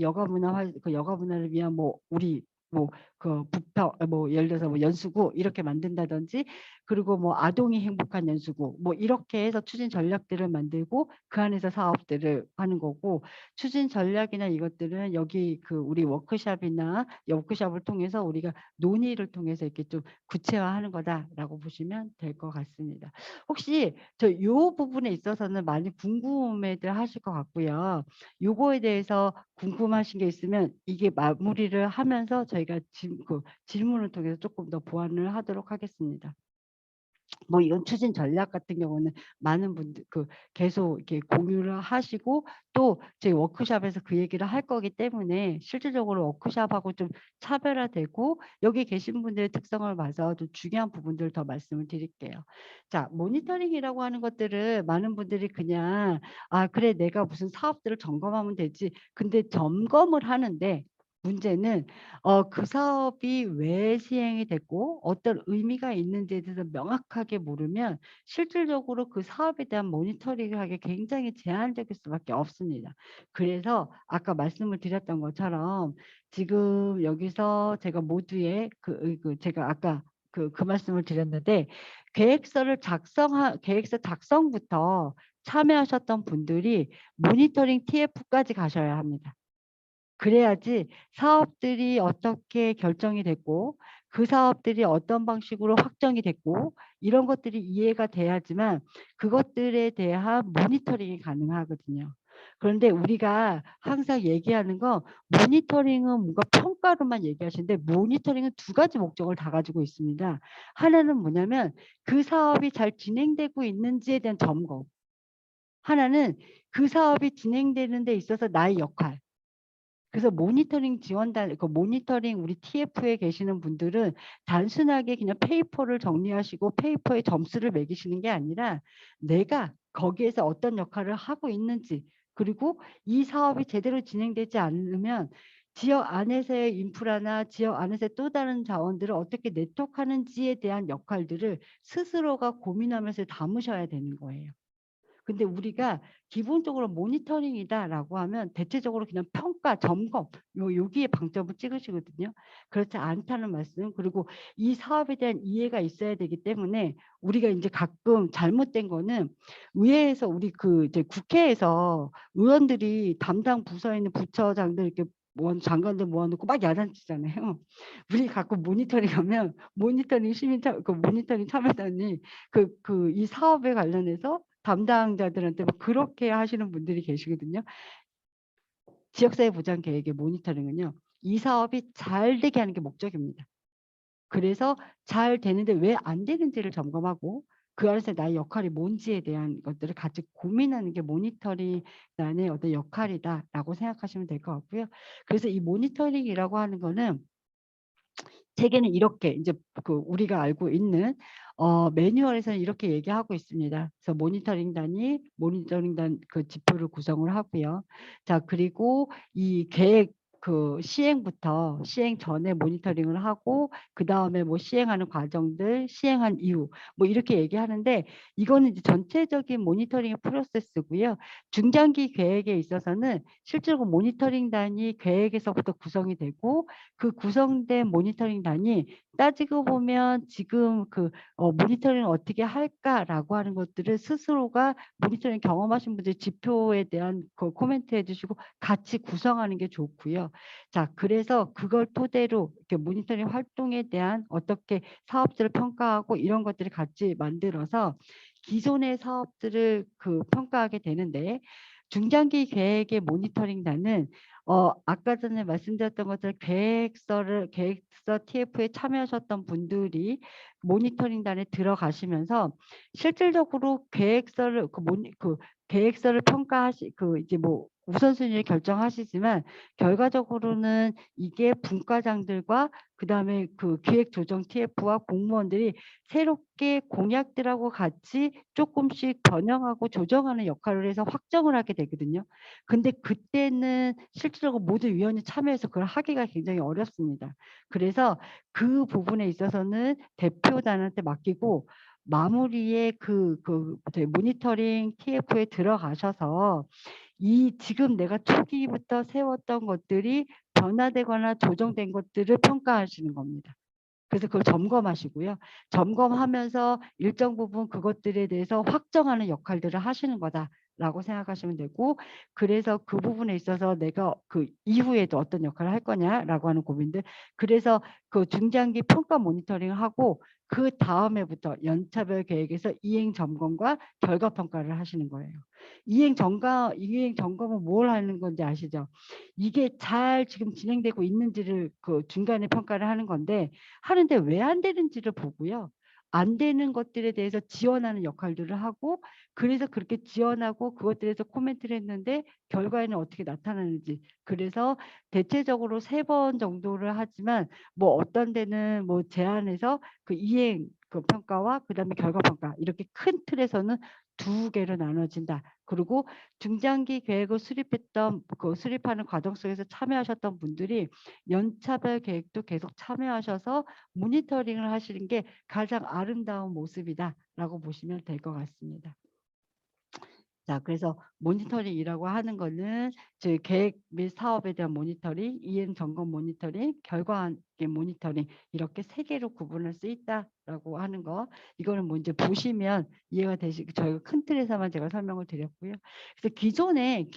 그 여가 문화를 위한 뭐 우리 뭐 그 부평 뭐 예를 들어서 뭐 연수구 이렇게 만든다든지 그리고 뭐 아동이 행복한 연수구 뭐 이렇게 해서 추진 전략들을 만들고 그 안에서 사업들을 하는 거고 추진 전략이나 이것들은 여기 그 우리 워크숍이나 워크숍을 통해서 우리가 논의를 통해서 이렇게 좀 구체화하는 거다라고 보시면 될 것 같습니다. 혹시 저 요 부분에 있어서는 많이 궁금해들 하실 것 같고요. 요거에 대해서 궁금하신 게 있으면 이게 마무리를 하면서 저희가 질문을 통해서 조금 더 보완을 하도록 하겠습니다. 뭐 이런 추진 전략 같은 경우는 많은 분들 계속 이렇게 공유를 하시고 또 저희 워크숍에서 그 얘기를 할 거기 때문에 실질적으로 워크숍하고 좀 차별화되고 여기 계신 분들의 특성을 봐서 좀 중요한 부분들을 더 말씀을 드릴게요. 자, 모니터링이라고 하는 것들을 많은 분들이 그냥 그래 내가 무슨 사업들을 점검하면 되지. 근데 점검을 하는데 문제는 그 사업이 왜 시행이 됐고 어떤 의미가 있는지에 대해서 명확하게 모르면 실질적으로 그 사업에 대한 모니터링을 하기 굉장히 제한적일 수밖에 없습니다. 그래서 아까 말씀을 드렸던 것처럼 지금 여기서 제가 모두의 제가 아까 그 말씀을 드렸는데 계획서 작성부터 참여하셨던 분들이 모니터링 TF까지 가셔야 합니다. 그래야지 사업들이 어떻게 결정이 됐고 그 사업들이 어떤 방식으로 확정이 됐고 이런 것들이 이해가 돼야지만 그것들에 대한 모니터링이 가능하거든요. 그런데 우리가 항상 얘기하는 건 모니터링은 뭔가 평가로만 얘기하시는데 모니터링은 두 가지 목적을 다 가지고 있습니다. 하나는 뭐냐면 그 사업이 잘 진행되고 있는지에 대한 점검. 하나는 그 사업이 진행되는 데 있어서 나의 역할. 그래서 모니터링 지원단 모니터링 우리 TF에 계시는 분들은 단순하게 그냥 페이퍼를 정리하시고 페이퍼에 점수를 매기시는 게 아니라 내가 거기에서 어떤 역할을 하고 있는지 그리고 이 사업이 제대로 진행되지 않으면 지역 안에서의 인프라나 지역 안에서의 또 다른 자원들을 어떻게 네트워크하는지에 대한 역할들을 스스로가 고민하면서 담으셔야 되는 거예요. 근데 우리가 기본적으로 모니터링이다라고 하면 대체적으로 그냥 평가, 점검 여기에 방점을 찍으시거든요. 그렇지 않다는 말씀. 그리고 이 사업에 대한 이해가 있어야 되기 때문에 우리가 이제 가끔 잘못된 거는 의회에서 우리 이제 국회에서 의원들이 담당 부서에 있는 부처장들 이렇게 장관들 모아놓고 막 야단치잖아요. 우리 가끔 모니터링하면 모니터링 참여단이 이 사업에 관련해서 담당자들한테 막 그렇게 하시는 분들이 계시거든요. 지역사회 보장 계획의 모니터링은요. 이 사업이 잘 되게 하는 게 목적입니다. 그래서 잘 되는데 왜 안 되는지를 점검하고 그 안에서 나의 역할이 뭔지에 대한 것들을 같이 고민하는 게 모니터링단의 어떤 역할이다라고 생각하시면 될 것 같고요. 그래서 이 모니터링이라고 하는 거는 책에는 이렇게 이제 우리가 알고 있는 매뉴얼에서는 이렇게 얘기하고 있습니다. 그래서 모니터링단 지표를 구성을 하고요. 자, 그리고 이 계획 시행부터 시행 전에 모니터링을 하고 그다음에 뭐 시행하는 과정들, 시행한 이후 뭐 이렇게 얘기하는데 이거는 이제 전체적인 모니터링의 프로세스고요. 중장기 계획에 있어서는 실제로 모니터링단이 계획에서부터 구성이 되고 그 구성된 모니터링단이 따지고 보면 지금 모니터링을 어떻게 할까라고 하는 것들을 스스로가 모니터링 경험하신 분들 지표에 대한 코멘트 해주시고 같이 구성하는 게 좋고요. 자, 그래서 그걸 토대로 이렇게 모니터링 활동에 대한 어떻게 사업들을 평가하고 이런 것들을 같이 만들어서 기존의 사업들을 평가하게 되는데, 중장기 계획의 모니터링단은 아까 전에 말씀드렸던 것처럼 계획서 TF에 참여하셨던 분들이 모니터링단에 들어가시면서 실질적으로 계획서를 이제 뭐 우선순위를 결정하시지만, 결과적으로는 이게 분과장들과 그다음에 기획조정 TF와 공무원들이 새롭게 공약들하고 같이 조금씩 변형하고 조정하는 역할을 해서 확정을 하게 되거든요. 근데 그때는 실질적으로 모든 위원이 참여해서 그걸 하기가 굉장히 어렵습니다. 그래서 그 부분에 있어서는 대표단한테 맡기고, 마무리에 모니터링 TF에 들어가셔서 이 지금 내가 초기부터 세웠던 것들이 변화되거나 조정된 것들을 평가하시는 겁니다. 그래서 그걸 점검하시고요. 점검하면서 일정 부분 그것들에 대해서 확정하는 역할들을 하시는 거다라고 생각하시면 되고, 그래서 그 부분에 있어서 내가 그 이후에도 어떤 역할을 할 거냐라고 하는 고민들, 그래서 그 중장기 평가 모니터링을 하고 그 다음에부터 연차별 계획에서 이행 점검과 결과 평가를 하시는 거예요. 이행 점검은 뭘 하는 건지 아시죠? 이게 잘 지금 진행되고 있는지를 중간에 평가를 하는 건데, 하는데 왜 안 되는지를 보고요. 안 되는 것들에 대해서 지원하는 역할들을 하고, 그래서 그렇게 지원하고 그것들에서 코멘트를 했는데 결과에는 어떻게 나타나는지, 그래서 대체적으로 3번 정도를 하지만 뭐 어떤 데는 뭐 제안해서 이행 평가와 그다음에 결과 평가, 이렇게 큰 틀에서는 2개로 나눠진다. 그리고 중장기 계획을 수립하는 과정 속에서 참여하셨던 분들이 연차별 계획도 계속 참여하셔서 모니터링을 하시는 게 가장 아름다운 모습이다라고 보시면 될 것 같습니다. 자, 그래서 모니터링이라고 하는 거는 저희 계획 및 사업에 대한 모니터링, 이행 점검 모니터링, 결과 모니터링, 이렇게 3개로 구분할 수 있다라고 하는 거. 이거는 뭐 이제 보시면 이해가 되시고, 저희가 큰 틀에서만 제가 설명을 드렸고요. 그래서 기존에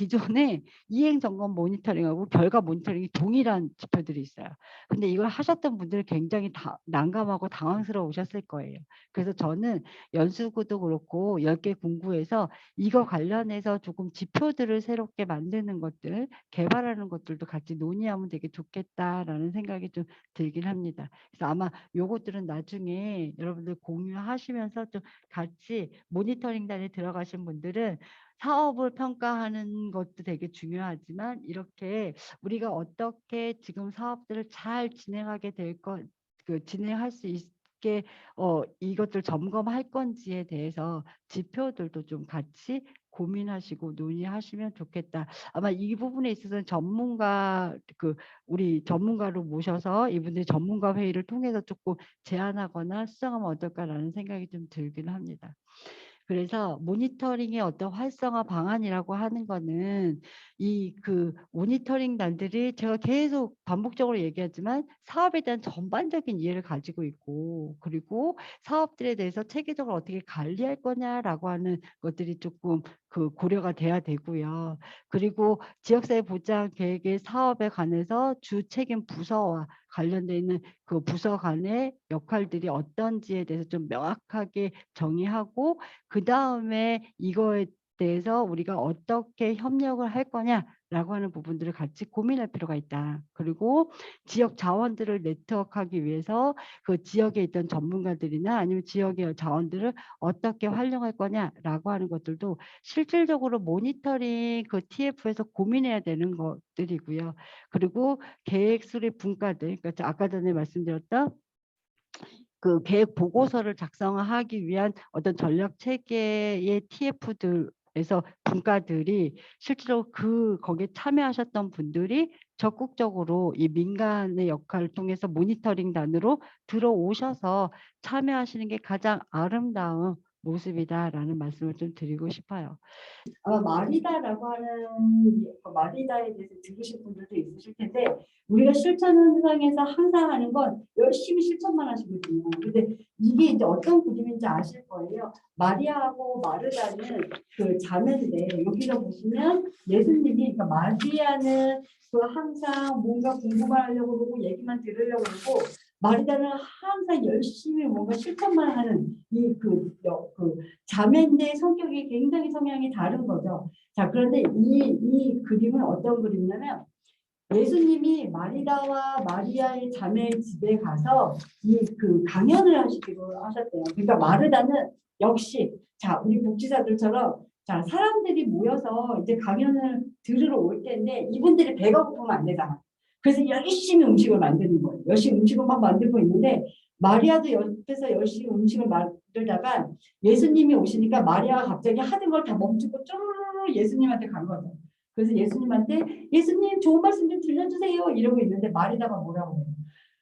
이행 점검 모니터링하고 결과 모니터링이 동일한 지표들이 있어요. 근데 이걸 하셨던 분들은 굉장히 난감하고 당황스러우셨을 거예요. 그래서 저는 연수구도 그렇고 10개 공구에서 이거 관련해서 조금 지표들을 새롭게 만드는 것들, 개발하는 것들도 같이 논의하면 되게 좋겠다라는 생각이 좀 들긴 합니다. 그래서 아마 요것들은 나중에 여러분들 공유하시면서 좀 같이 모니터링단에 들어가신 분들은 사업을 평가하는 것도 되게 중요하지만, 이렇게 우리가 어떻게 지금 사업들을 잘 진행하게 진행할 수 있게 이것들 점검할 건지에 대해서 지표들도 좀 같이 고민하시고 논의하시면 좋겠다. 아마 이 부분에 있어서는 우리 전문가로 모셔서 이분들 전문가 회의를 통해서 조금 제안하거나 수정하면 어떨까라는 생각이 좀 들긴 합니다. 그래서 모니터링의 어떤 활성화 방안이라고 하는 거는 모니터링단들이, 제가 계속 반복적으로 얘기하지만 사업에 대한 전반적인 이해를 가지고 있고, 그리고 사업들에 대해서 체계적으로 어떻게 관리할 거냐라고 하는 것들이 조금 고려가 돼야 되고요. 그리고 지역사회 보장 계획의 사업에 관해서 주 책임 부서와 관련돼 있는 그 부서 간의 역할들이 어떤지에 대해서 좀 명확하게 정의하고, 그 다음에 이거에 대해서 우리가 어떻게 협력을 할 거냐라고 하는 부분들을 같이 고민할 필요가 있다. 그리고 지역 자원들을 네트워크하기 위해서 그 지역에 있던 전문가들이나 아니면 지역의 자원들을 어떻게 활용할 거냐라고 하는 것들도 실질적으로 모니터링 TF에서 고민해야 되는 것들이고요. 그리고 계획 수립 분과들, 그러니까 아까 전에 말씀드렸던 계획 보고서를 작성하기 위한 어떤 전략 체계의 TF들에서 분과들이 실제로 거기에 참여하셨던 분들이 적극적으로 이 민간의 역할을 통해서 모니터링단으로 들어오셔서 참여하시는 게 가장 아름다운 모습이다라는 말씀을 좀 드리고 싶어요. 아마 마리다라고 하는 마리다에 대해서 들으실 분들도 있으실 텐데, 우리가 실천 현장에서 항상 하는 건 열심히 실천만 하시거든요. 근데 이게 이제 어떤 그림인지 아실 거예요. 마리아하고 마르다는 자매인데, 여기서 보시면 예수님이, 그러니까 마리아는 항상 뭔가 공부만 하려고 그러고 얘기만 들으려고 그러고, 마리다는 항상 열심히 뭔가 실천만 하는 그 자매인데 성격이 굉장히 성향이 다른 거죠. 자, 그런데 이 그림은 어떤 그림이냐면 예수님이 마리다와 마리아의 자매 집에 가서 이 그 강연을 하시기로 하셨대요. 그러니까 마르다는 역시 자 우리 복지사들처럼 자 사람들이 모여서 이제 강연을 들으러 올 텐데 이분들이 배가 고프면 안 되잖아. 그래서 열심히 음식을 만드는 거예요. 열심히 음식을 막 만들고 있는데 마리아도 옆에서 열심히 음식을 만들다가 예수님이 오시니까 마리아가 갑자기 하던 걸 다 멈추고 쪼르르 예수님한테 간 거죠. 그래서 예수님한테 예수님 좋은 말씀 좀 들려주세요 이러고 있는데 마리다가 뭐라고 해요?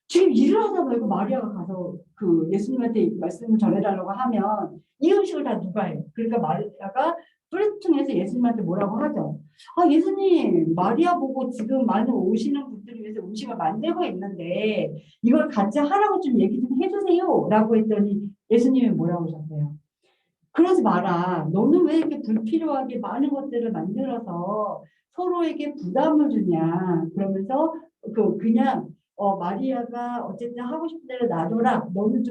지금 일을 하다 말고 마리아가 가서 그 예수님한테 말씀을 전해달라고 하면 이 음식을 다 누가 해요? 그러니까 마리아가 뿔퉁해서 예수님한테 뭐라고 하죠? 아 예수님 마리아 보고 지금 많은 오시는 분들을 위해서 음식을 만들고 있는데 이걸 같이 하라고 좀 얘기 좀 해주세요 라고 했더니 예수님이 뭐라고 하셨어요? 그러지 마라. 너는 왜 이렇게 불필요하게 많은 것들을 만들어서 서로에게 부담을 주냐. 그러면서 그냥 마리아가 어쨌든 하고 싶은 대로 놔둬라. 너는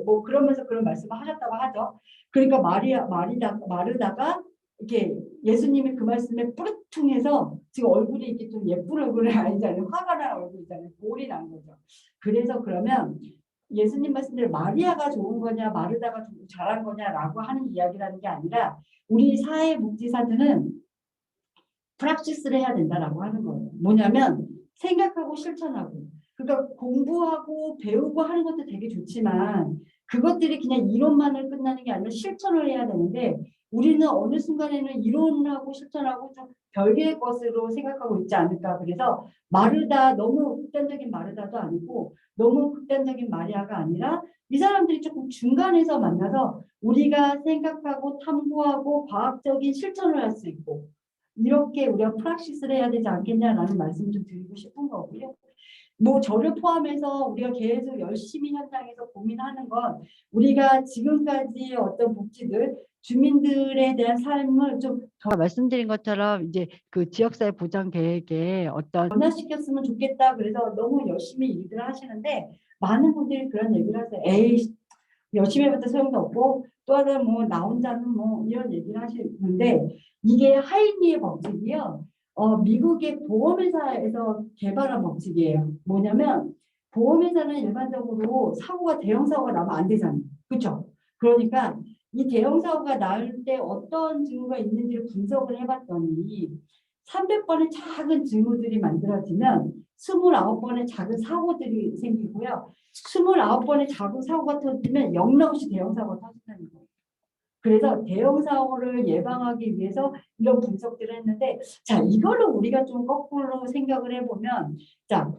뭐 그러면서 그런 말씀을 하셨다고 하죠. 그러니까 마르다가 이렇게 예수님이 그 말씀에 뿌르퉁해서 지금 얼굴이 이렇게 좀 예쁜 얼굴이 아니잖아요. 화가 난 얼굴이잖아요. 볼이 난 거죠. 그래서 그러면 예수님 말씀대로 마리아가 좋은 거냐 마르다가 잘한 거냐라고 하는 이야기라는 게 아니라 우리 사회복지사들은 프락시스를 해야 된다라고 하는 거예요. 뭐냐면 생각하고 실천하고 그러니까 공부하고 배우고 하는 것도 되게 좋지만 그것들이 그냥 이론만을 끝나는 게 아니라 실천을 해야 되는데 우리는 어느 순간에는 이론하고 실천하고 좀 별개의 것으로 생각하고 있지 않을까. 그래서 마르다 너무 극단적인 마르다도 아니고 너무 극단적인 마리아가 아니라 이 사람들이 조금 중간에서 만나서 우리가 생각하고 탐구하고 과학적인 실천을 할 수 있고 이렇게 우리가 프락시스를 해야 되지 않겠냐라는 말씀을 좀 드리고 싶은 거고요. 뭐 저를 포함해서 우리가 계속 열심히 현장에서 고민하는 건 우리가 지금까지 어떤 복지들 주민들에 대한 삶을 좀 더 말씀드린 것처럼 이제 그 지역사회 보장 계획에 어떤 변화시켰으면 좋겠다. 그래서 너무 열심히 일을 하시는데 많은 분들이 그런 얘기를 하세요. 에이 열심히 해봤자 소용도 없고 또 하나 뭐 나 혼자는 뭐 이런 얘기를 하시는데 이게 하이니의 법칙이요. 미국의 보험회사에서 개발한 법칙이에요. 뭐냐면 보험회사는 일반적으로 사고가 대형 사고가 나면 안 되잖아요. 그렇죠? 그러니까 이 대형 사고가 날 때 어떤 징후가 있는지를 분석을 해봤더니 300번의 작은 징후들이 만들어지면 29번의 작은 사고들이 생기고요. 29번의 작은 사고가 터지면 영락없이 대형 사고가 터진다는 거예요. 그래서 대형 사고를 예방하기 위해서 이런 분석들을 했는데 자 이걸로 우리가 좀 거꾸로 생각을 해보면 자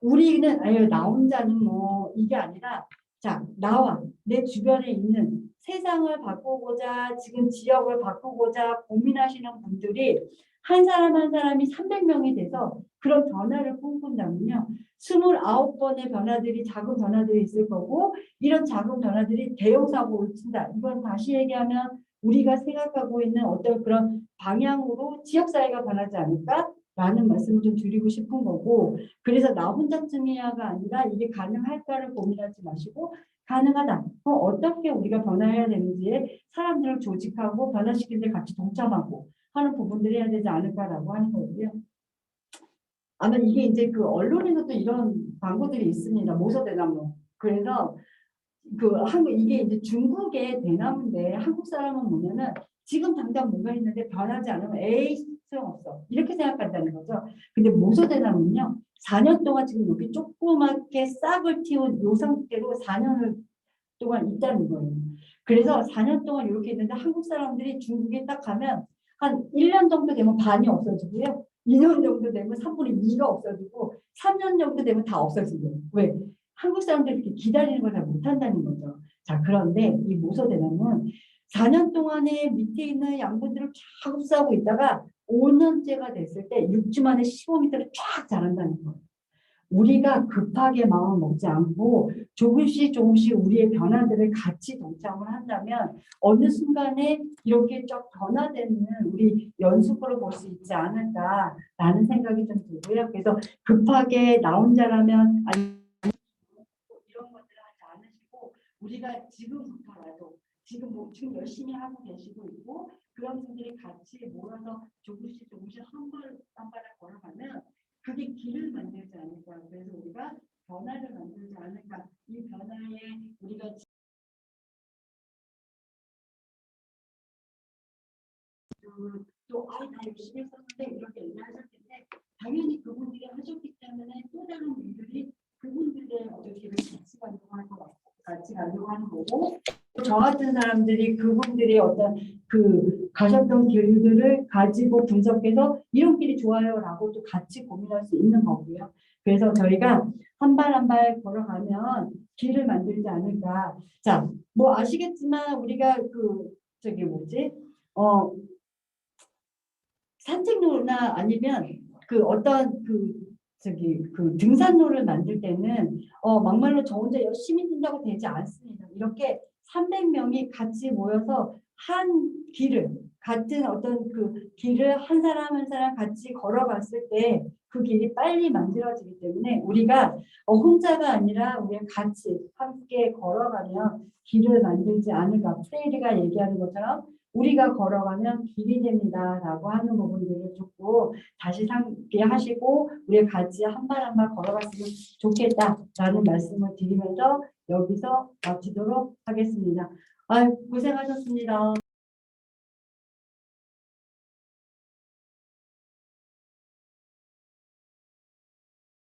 우리는 아유 나 혼자는 뭐 이게 아니라 자 나와 내 주변에 있는 세상을 바꾸고자 지금 지역을 바꾸고자 고민하시는 분들이 한 사람 한 사람이 300명이 돼서 그런 변화를 꿈꾼다면요. 29번의 변화들이 작은 변화들이 있을 거고 이런 작은 변화들이 대형 사고를 친다. 이건 다시 얘기하면 우리가 생각하고 있는 어떤 그런 방향으로 지역사회가 변하지 않을까? 라는 말씀을 좀 드리고 싶은 거고 그래서 나 혼자쯤이야가 아니라 이게 가능할까를 고민하지 마시고 가능하다. 어떻게 우리가 변화해야 되는지에 사람들을 조직하고 변화시키는 데 같이 동참하고 하는 부분들을 해야 되지 않을까라고 하는 거고요. 아마 이게 이제 그 언론에서도 이런 광고들이 있습니다. 모서대나무. 그래서 이게 이제 중국의 대나무인데 한국 사람은 뭐냐면 지금 당장 뭔가 있는데 변하지 않으면 에이 소용없어 이렇게 생각한다는 거죠. 근데 모서대나무는요 4년 동안 지금 이렇게 조그맣게 싹을 틔운 요 상태로 4년 동안 있다는 거예요. 그래서 4년 동안 이렇게 있는데 한국 사람들이 중국에 딱 가면 한 1년 정도 되면 반이 없어지고요. 2년 정도 되면 3분의 2가 없어지고 3년 정도 되면 다 없어지고요. 왜? 한국 사람들이 이렇게 기다리는 걸 잘 못한다는 거죠. 자, 그런데 이 모서대나무는 4년 동안에 밑에 있는 양분들을 쫙 흡수하고 있다가 5년째가 됐을 때 6주 만에 15m를 쫙 자란다는 거예요. 우리가 급하게 마음 먹지 않고 조금씩 조금씩 우리의 변화들을 같이 동참을 한다면 어느 순간에 이렇게 쫙 변화되는 우리 연수구를 볼 수 있지 않을까라는 생각이 좀 들고요. 그래서 급하게 나 혼자라면 아니 우리가 지금부터라도 지금 열심히 하고 계시고 있고 그런 분들이 같이 모여서 조금씩 한 발 한 발을 걸어가면 그게 길을 만들지 않을까. 그래서 우리가 변화를 만들지 않을까. 이 변화에 우리가 나 열심히 했었는데 이렇게 얘기하셨을 텐데 당연히 그분들이 하셨기 때문에 또 다른 분들이 그분들의 어떤 길을 같이 가려고 하는 거고 저 같은 사람들이 그분들이 어떤 그 가셨던 길들을 가지고 분석해서 이런 길이 좋아요라고 또 같이 고민할 수 있는 거고요. 그래서 저희가 한 발 한 발 걸어가면 길을 만들지 않을까. 자, 뭐 아시겠지만 우리가 그 저기 뭐지? 산책로나 아니면 그 어떤 그 저기 그 등산로를 만들 때는 막말로 저 혼자 열심히 뛴다고 되지 않습니다. 이렇게 300명이 같이 모여서 한 길을 같은 어떤 그 길을 한 사람 한 사람 같이 걸어갔을 때 그 길이 빨리 만들어지기 때문에 우리가 혼자가 아니라 우리가 같이 함께 걸어가면 길을 만들지 않을까. 프레이리가 얘기하는 것처럼 우리가 걸어가면 길이 됩니다라고 하는 부분들을 조금 다시 상기하시고 우리가 같이 한 발 한 발 걸어갔으면 좋겠다라는 말씀을 드리면서 여기서 마치도록 하겠습니다. 고생하셨습니다.